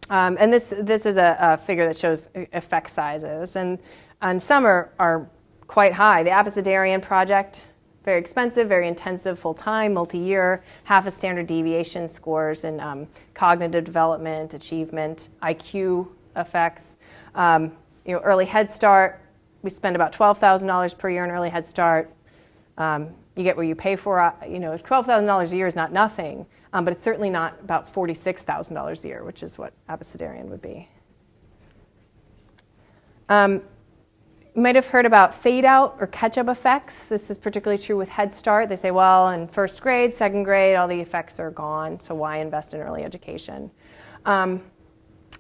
And this is a figure that shows effect sizes. And some are quite high. The Abecedarian project, very expensive, very intensive, full-time, multi-year, half a standard deviation scores in cognitive development, achievement, IQ effects. Early Head Start, we spend about $12,000 per year in Early Head Start. You get what you pay for. $12,000 a year is not nothing, but it's certainly not about $46,000 a year, which is what Abecedarian would be. You might have heard about fade-out or catch-up effects. This is particularly true with Head Start. They say, well, in first grade, second grade, all the effects are gone, so why invest in early education?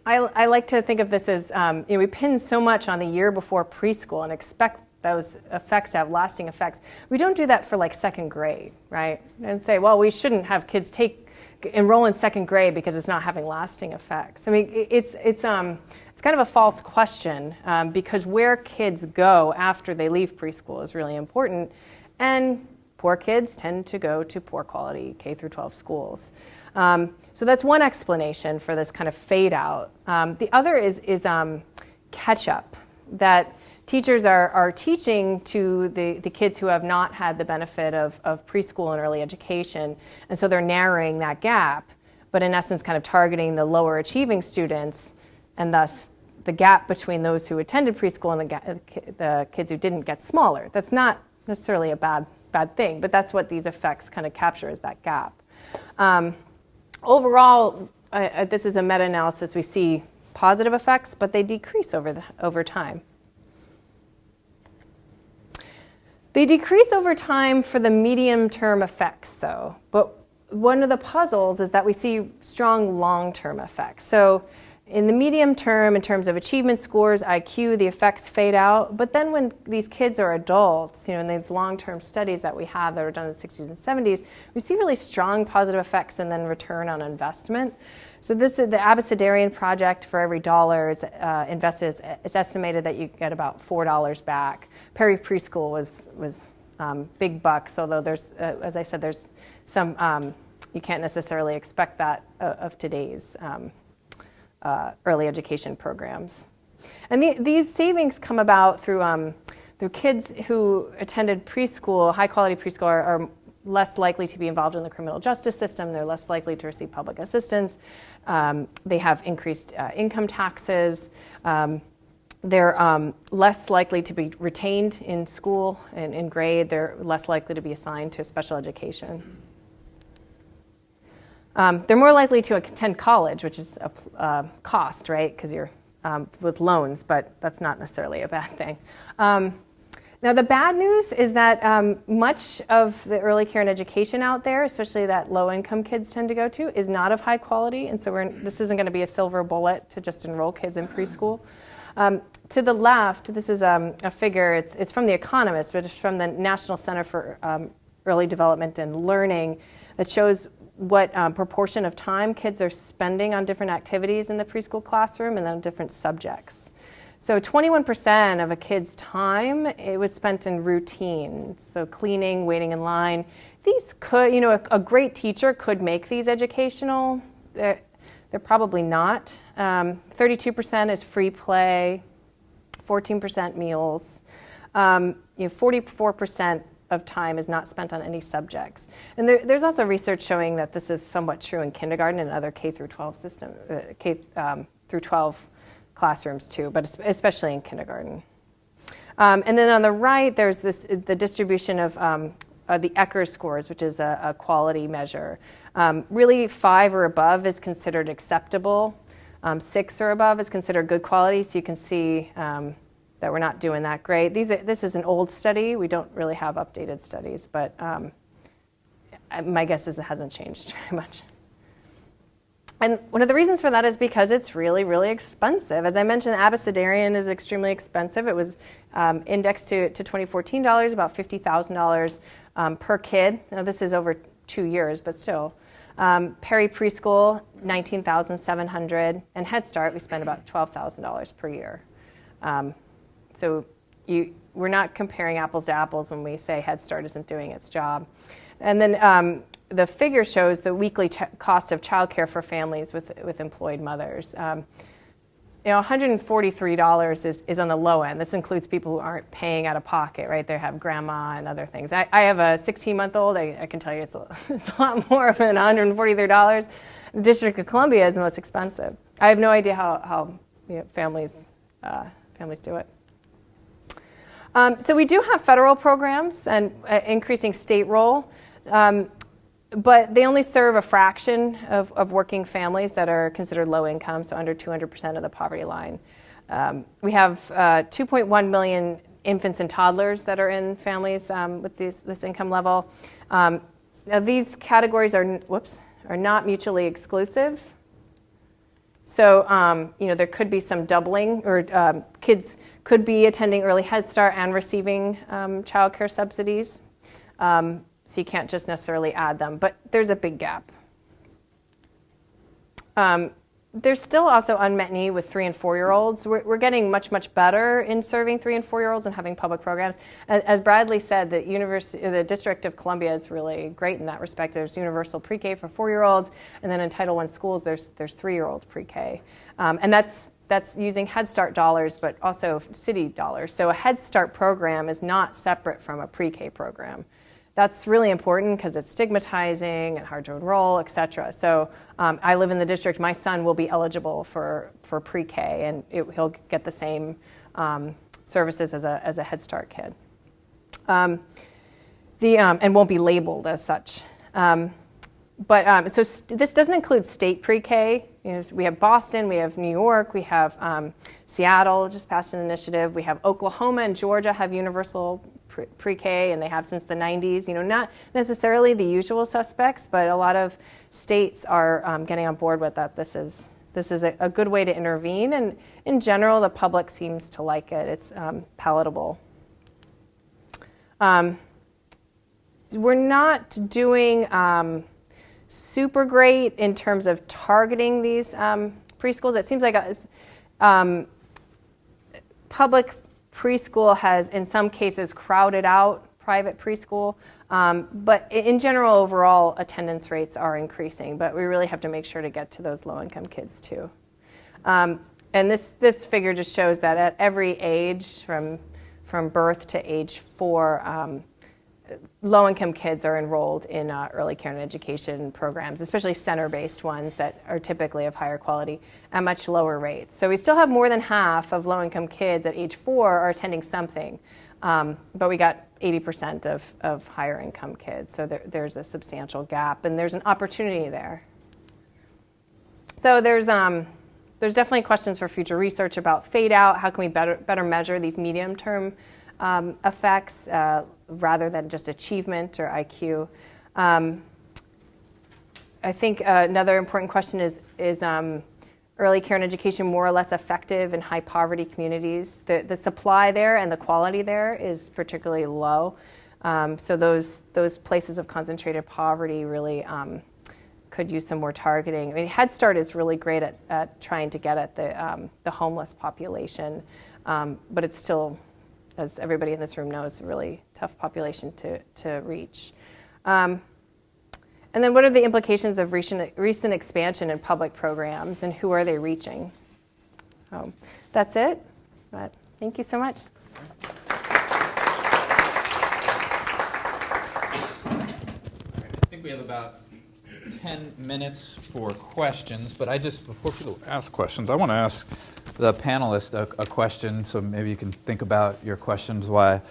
I like to think of this as, we pin so much on the year before preschool and expect those effects to have lasting effects. We don't do that for like second grade, right? And say, well, we shouldn't have kids enroll in second grade because it's not having lasting effects. I mean, it's kind of a false question because where kids go after they leave preschool is really important, and poor kids tend to go to poor quality K through 12 schools. So that's one explanation for this kind of fade out. The other is catch up, that teachers are teaching to the kids who have not had the benefit of preschool and early education, and so they're narrowing that gap, but in essence kind of targeting the lower achieving students, and thus the gap between those who attended preschool and the kids who didn't gets smaller. That's not necessarily a bad thing, but that's what these effects kind of capture, is that gap. Overall, this is a meta-analysis. We see positive effects, but they decrease over time. They decrease over time for the medium-term effects, though. But one of the puzzles is that we see strong long-term effects. So in the medium term, in terms of achievement scores, IQ, the effects fade out. But then when these kids are adults, in these long-term studies that we have that were done in the 60s and 70s, we see really strong positive effects and then return on investment. So this is the Abecedarian project. For every dollar is invested, it's estimated that you get about $4 back. Perry Preschool was big bucks, although there's, as I said, there's some, you can't necessarily expect that of today's early education programs. And these savings come about through kids who attended preschool, high quality preschool, are less likely to be involved in the criminal justice system. They're less likely to receive public assistance. They have increased income taxes. They're less likely to be retained in school and in grade. They're less likely to be assigned to special education. They're more likely to attend college, which is a cost, right? Because you're with loans, but that's not necessarily a bad thing. Now, the bad news is that much of the early care and education out there, especially that low-income kids tend to go to, is not of high quality, and so this isn't going to be a silver bullet to just enroll kids in preschool. To the left, this is a figure. It's from The Economist, but it's from the National Center for Early Development and Learning, that shows what proportion of time kids are spending on different activities in the preschool classroom and then different subjects. So 21% of a kid's time, it was spent in routine, so cleaning, waiting in line. These could, a great teacher could make these educational. They're probably not. 32% is free play, 14% meals. 44% of time is not spent on any subjects. And there's also research showing that this is somewhat true in kindergarten and other K through 12 K through 12 classrooms too, but especially in kindergarten. And then on the right, there's the distribution of the Eckers scores, which is a quality measure. Really, 5 or above is considered acceptable. 6 or above is considered good quality, so you can see that we're not doing that great. This is an old study. We don't really have updated studies, but my guess is it hasn't changed very much. And one of the reasons for that is because it's really, really expensive. As I mentioned, abecedarian is extremely expensive. It was indexed to 2014 dollars, about $50,000 per kid. Now this is over 2 years, but still. Preschool, $19,700, and Head Start we spend about $12,000 per year. So we're not comparing apples to apples when we say Head Start isn't doing its job. And then the figure shows the weekly cost of childcare for families with employed mothers. $143 is on the low end. This includes people who aren't paying out of pocket, right? They have grandma and other things. I have a 16-month-old. I can tell you it's a lot more than $143. The District of Columbia is the most expensive. I have no idea how families do it. So we do have federal programs and increasing state role. But they only serve a fraction of working families that are considered low income, so under 200% of the poverty line. We have 2.1 million infants and toddlers that are in families with this income level. Now these categories are not mutually exclusive. So there could be some doubling, or kids could be attending early Head Start and receiving child care subsidies. So you can't just necessarily add them, but there's a big gap. There's still also unmet need with 3 and 4-year-olds. We're getting much, much better in serving 3 and 4-year-olds and having public programs. As Bradley said, the District of Columbia is really great in that respect. There's universal pre-K for 4-year-olds, and then in Title I schools, there's 3-year-old pre-K. And that's using Head Start dollars, but also city dollars. So a Head Start program is not separate from a pre-K program. That's really important because it's stigmatizing and hard to enroll, et cetera. So I live in the district. My son will be eligible for pre-K, and he'll get the same services as a Head Start kid. And won't be labeled as such. So this doesn't include state pre-K. We have Boston, we have New York, we have Seattle just passed an initiative. We have Oklahoma and Georgia have universal pre-K, and they have since the 90s. Not necessarily the usual suspects, but a lot of states are getting on board with that. This is a good way to intervene, and in general, the public seems to like it. It's palatable. We're not doing super great in terms of targeting these preschools. It seems like public preschool has, in some cases, crowded out private preschool. But in general, overall, attendance rates are increasing. But we really have to make sure to get to those low-income kids, too. And this figure just shows that at every age, from birth to age 4, low-income kids are enrolled in early care and education programs, especially center-based ones that are typically of higher quality at much lower rates. So we still have more than half of low-income kids at age 4 are attending something, but we got 80% of higher-income kids. So there's a substantial gap, and there's an opportunity there. So there's definitely questions for future research about fade-out. How can we better measure these medium-term effects rather than just achievement or IQ. I think another important question is early care and education more or less effective in high poverty communities? The supply there and the quality there is particularly low. So those places of concentrated poverty really could use some more targeting. I mean, Head Start is really great at trying to get at the homeless population, but it's still, as everybody in this room knows, a really tough population to reach. And then what are the implications of recent expansion in public programs, and who are they reaching? So that's it, but thank you so much. I think we have about 10 minutes for questions, but before people ask questions, I want to ask the panelists a question, so maybe you can think about your questions while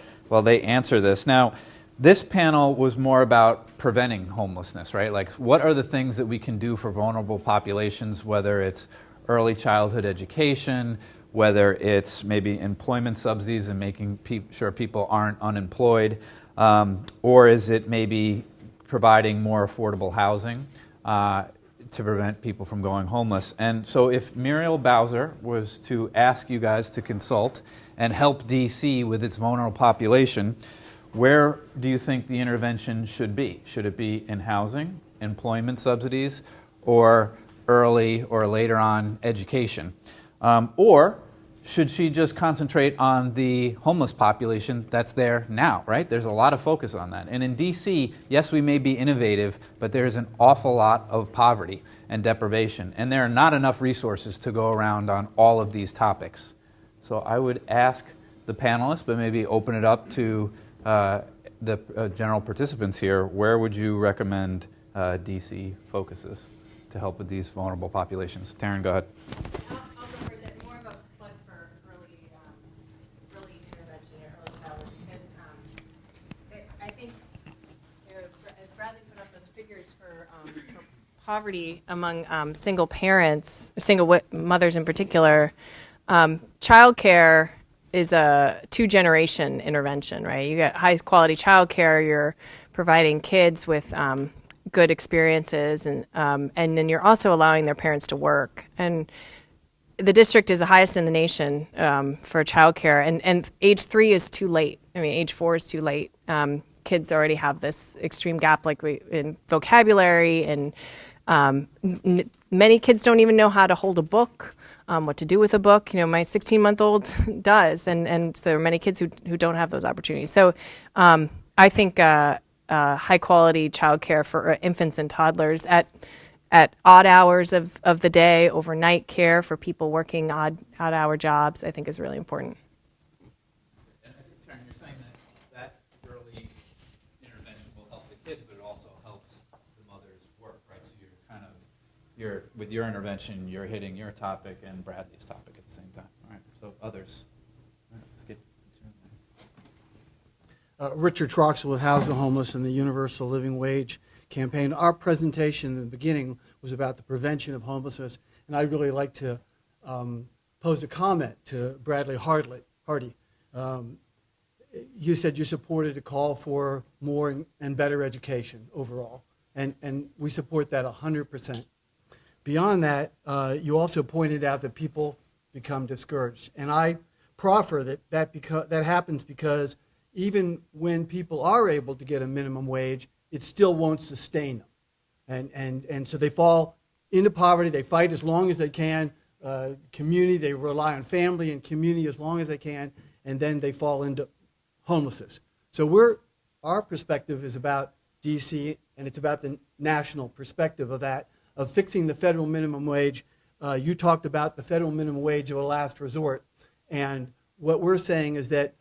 they answer this. Now, this panel was more about preventing homelessness, right? Like, what are the things that we can do for vulnerable populations, whether it's early childhood education, whether it's maybe employment subsidies and making sure people aren't unemployed, or is it maybe providing more affordable housing to prevent people from going homeless. And so if Muriel Bowser was to ask you guys to consult and help DC with its vulnerable population, where do you think the intervention should be? Should it be in housing, employment subsidies, or early or later on education? Or should she just concentrate on the homeless population that's there now, right? There's a lot of focus on that. And in DC, yes, we may be innovative, but there's an awful lot of poverty and deprivation. And there are not enough resources to go around on all of these topics. So I would ask the panelists, but maybe open it up to the general participants here, where would you recommend DC focuses to help with these vulnerable populations? Taryn, go ahead. I'll go first. It's more of a plug for early intervention or early childhood because I think as Bradley put up those figures for poverty among single parents, single mothers in particular, childcare is a 2-generation intervention, right? You get high quality childcare, you're providing kids with good experiences, and then you're also allowing their parents to work. And the district is the highest in the nation for childcare, and age 3 is too late. I mean, age 4 is too late. Kids already have this extreme gap, like in vocabulary, and many kids don't even know how to hold a book. What to do with a book. You know, my 16-month-old does, and so there are many kids who don't have those opportunities. So I think high-quality childcare for infants and toddlers at odd hours of the day, overnight care for people working odd-hour jobs, I think is really important. And I think, Taryn, you're saying that early intervention will help the kids, but it also helps the mother's work, right? So with your intervention, you're hitting your topic and Bradley's topic at the same time. All right, so others. All right, let's get Richard Troxel with House the Homeless and the Universal Living Wage campaign. Our presentation in the beginning was about the prevention of homelessness, and I'd really like to pose a comment to Bradley Hardy. You said you supported a call for more and better education overall, and we support that 100%. Beyond that, you also pointed out that people become discouraged. And I proffer that happens because even when people are able to get a minimum wage, it still won't sustain them. And so they fall into poverty. They fight as long as they can. Community, they rely on family and community as long as they can, and then they fall into homelessness. So our perspective is about DC, and it's about the national perspective of that, of fixing the federal minimum wage. You talked about the federal minimum wage of a last resort. And what we're saying is that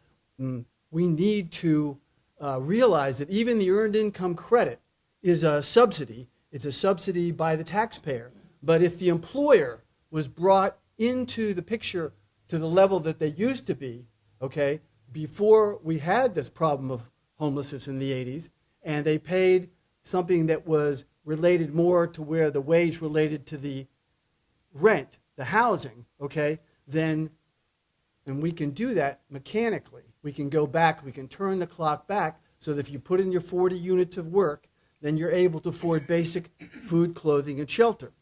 we need to realize that even the earned income credit is a subsidy. It's a subsidy by the taxpayer. But if the employer was brought into the picture to the level that they used to be, okay, before we had this problem of homelessness in the 80s, and they paid something that was related more to where the wage related to the rent, the housing, okay, then, and we can do that mechanically. We can go back, we can turn the clock back so that if you put in your 40 units of work, then you're able to afford basic food, clothing, and shelter.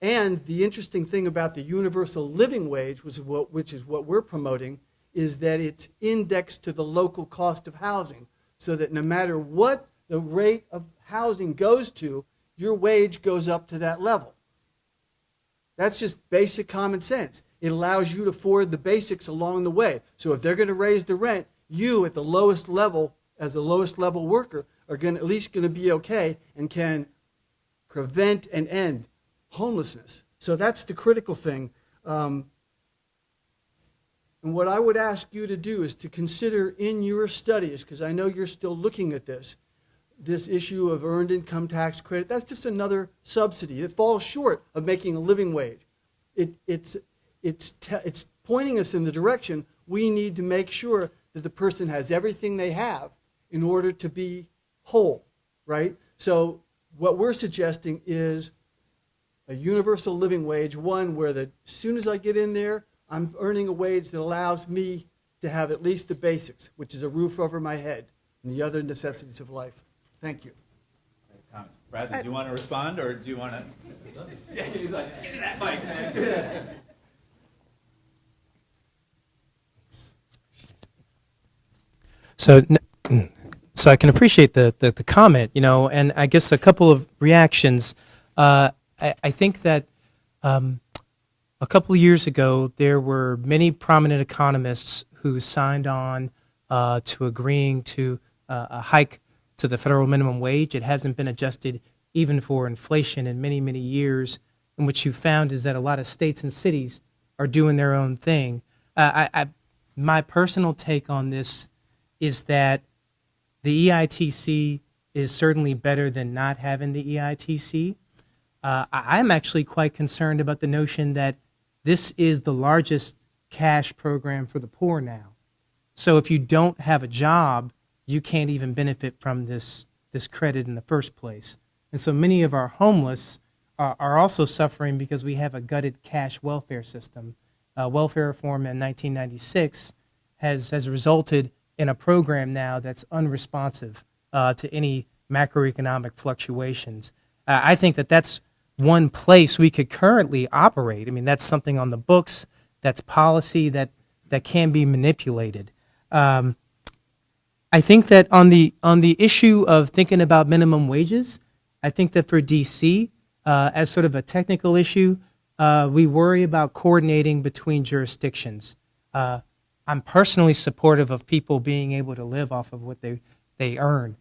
And the interesting thing about the universal living wage, which is what we're promoting, is that it's indexed to the local cost of housing, so that no matter what the rate of housing goes to, your wage goes up to that level. That's just basic common sense. It allows you to afford the basics along the way. So if they're going to raise the rent, you at the lowest level, as the lowest level worker, are at least going to be okay and can prevent and end homelessness. So that's the critical thing. And what I would ask you to do is to consider in your studies, because I know you're still looking at this issue of earned income tax credit. That's just another subsidy. It falls short of making a living wage. It's pointing us in the direction we need to make sure that the person has everything they have in order to be whole, right? So what we're suggesting is a universal living wage, one where as soon as I get in there, I'm earning a wage that allows me to have at least the basics, which is a roof over my head and the other necessities of life. Thank you. Bradley, do you want to respond, or do you want to? Yeah, he's like, give me that mic, man. Give me that. So I can appreciate the comment, and I guess a couple of reactions. I think that a couple of years ago, there were many prominent economists who signed on to agreeing to a hike to the federal minimum wage. It hasn't been adjusted even for inflation in many, many years. And what you found is that a lot of states and cities are doing their own thing. My personal take on this is that the EITC is certainly better than not having the EITC. I'm actually quite concerned about the notion that this is the largest cash program for the poor now. So if you don't have a job, you can't even benefit from this credit in the first place. And so many of our homeless are also suffering because we have a gutted cash welfare system. Welfare reform in 1996 has resulted in a program now that's unresponsive to any macroeconomic fluctuations. I think that that's one place we could currently operate. I mean, that's something on the books, that's policy that can be manipulated. I think that on the issue of thinking about minimum wages, I think that for DC, as sort of a technical issue, we worry about coordinating between jurisdictions. I'm personally supportive of people being able to live off of what they earn.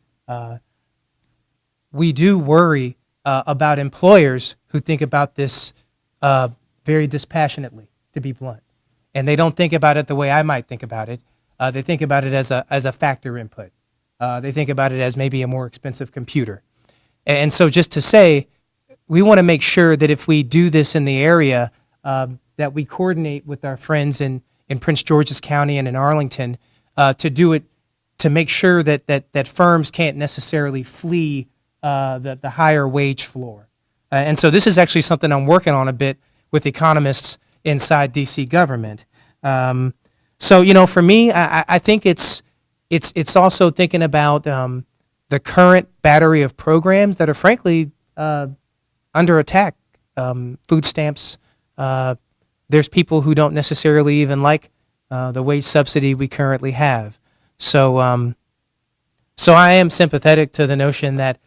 We do worry about employers who think about this very dispassionately, to be blunt. And they don't think about it the way I might think about it. They think about it as a factor input. They think about it as maybe a more expensive computer. And so just to say, we want to make sure that if we do this in the area, that we coordinate with our friends in Prince George's County and in Arlington to do it, to make sure that firms can't necessarily flee the higher wage floor. And so this is actually something I'm working on a bit with economists inside DC government. So, for me, I think it's also thinking about the current battery of programs that are frankly under attack. Food stamps. There's people who don't necessarily even like the wage subsidy we currently have. So I am sympathetic to the notion that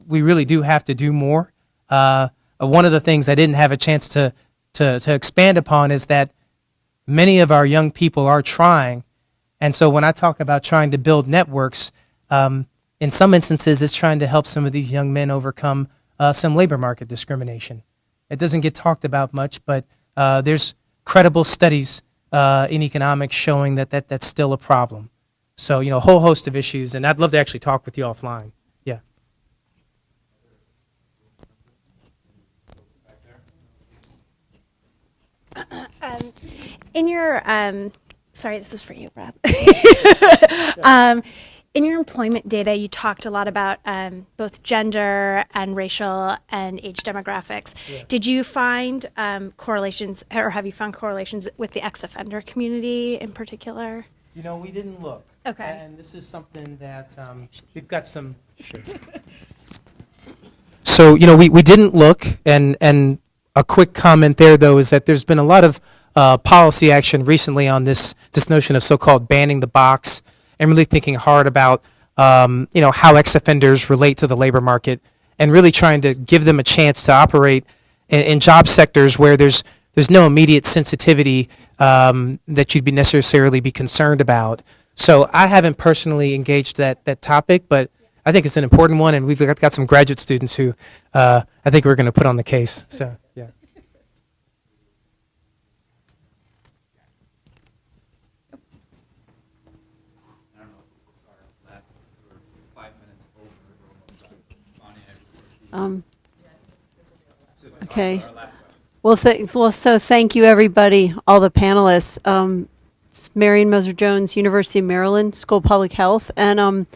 we really do have to do more. One of the things I didn't have a chance to expand upon is that many of our young people are trying. And so when I talk about trying to build networks, in some instances, it's trying to help some of these young men overcome some labor market discrimination. It doesn't get talked about much, but there's credible studies in economics showing that that's still a problem. So, a whole host of issues, and I'd love to actually talk with you offline. Yeah. In your, sorry, this is for you, Brad. In your employment data, you talked a lot about both gender and racial and age demographics. Yeah. Did you find correlations, or have you found correlations with the ex-offender community in particular? We didn't look. Okay. And this is something that we've got some. Sure. So, we didn't look, and a quick comment there, though, is that there's been a lot of policy action recently on this notion of so-called banning the box, and really thinking hard about how ex-offenders relate to the labor market, and really trying to give them a chance to operate in job sectors where there's no immediate sensitivity that you'd necessarily be concerned about. So I haven't personally engaged that topic, but I think it's an important one, and we've got some graduate students who I think we're going to put on the case. So yeah. Okay. Well, so thank you, everybody, all the panelists. It's Marion Moser-Jones, University of Maryland, School of Public Health. And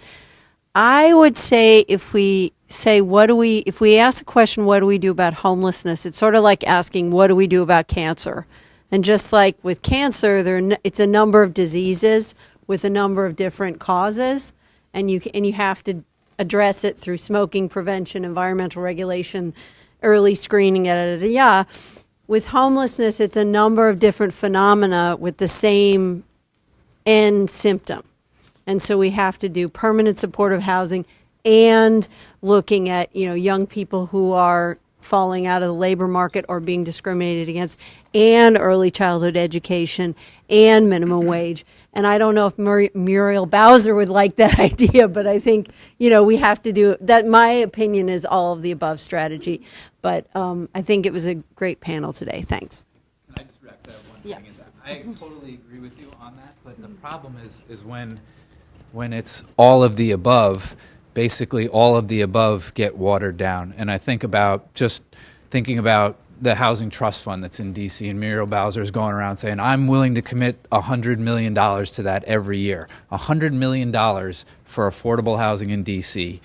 I would say if we ask the question, what do we do about homelessness? It's sort of like asking, what do we do about cancer? And just like with cancer, it's a number of diseases with a number of different causes, and you have to address it through smoking prevention, environmental regulation, early screening, yada, yada, yada. With homelessness, it's a number of different phenomena with the same end symptom. And so we have to do permanent supportive housing and looking at, young people who are falling out of the labor market or being discriminated against, and early childhood education and minimum wage. And I don't know if Muriel Bowser would like that idea, but I think, we have to do that. My opinion is all of the above strategy. But I think it was a great panel today. Thanks. Can I just react to that one thing? Is that I totally agree with you on that, but the problem is when it's all of the above, basically all of the above get watered down. And I think about thinking about the Housing Trust Fund that's in D.C., and Muriel Bowser is going around saying, I'm willing to commit $100 million to that every year. $100 million for affordable housing in D.C.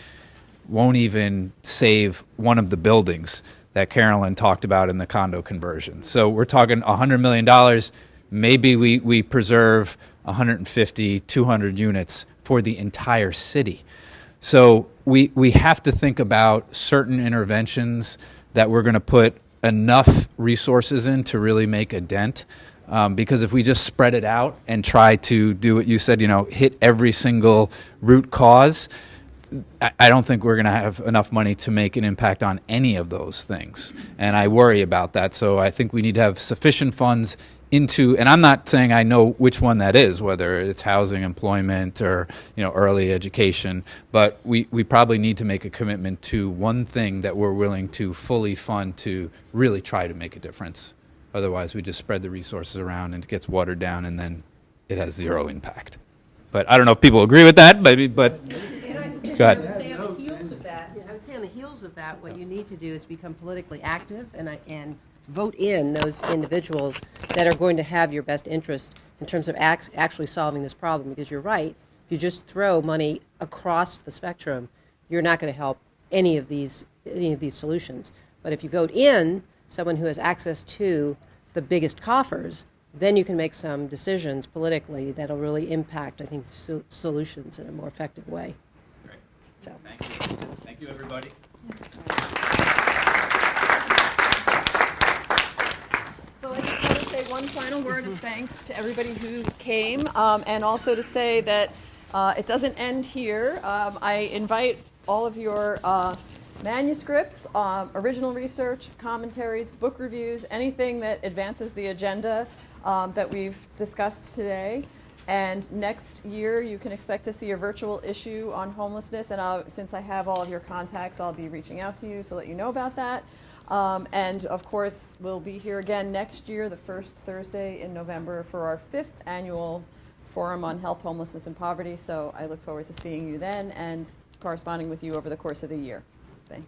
won't even save one of the buildings that Carolyn talked about in the condo conversion. So we're talking $100 million. Maybe we preserve 150, 200 units for the entire city. So we have to think about certain interventions that we're going to put enough resources in to really make a dent. Because if we just spread it out and try to do what you said, hit every single root cause, I don't think we're going to have enough money to make an impact on any of those things. And I worry about that. So I think we need to have sufficient funds into, and I'm not saying I know which one that is, whether it's housing, employment, or early education, but we probably need to make a commitment to one thing that we're willing to fully fund to really try to make a difference. Otherwise, we just spread the resources around and it gets watered down, and then it has zero impact. But I don't know if people agree with that, but go ahead. I would say on the heels of that, what you need to do is become politically active and vote in those individuals that are going to have your best interest in terms of actually solving this problem. Because you're right, if you just throw money across the spectrum, you're not going to help any of these solutions. But if you vote in someone who has access to the biggest coffers, then you can make some decisions politically that'll really impact, I think, solutions in a more effective way. Great. So. Thank you. Thank you, everybody. So I just want to say one final word of thanks to everybody who came, and also to say that it doesn't end here. I invite all of your manuscripts, original research, commentaries, book reviews, anything that advances the agenda that we've discussed today. And next year, you can expect to see a virtual issue on homelessness. And since I have all of your contacts, I'll be reaching out to you to let you know about that. And of course, we'll be here again next year, the first Thursday in November, for our 5th annual Forum on Health, Homelessness, and Poverty. So I look forward to seeing you then and corresponding with you over the course of the year. Thanks.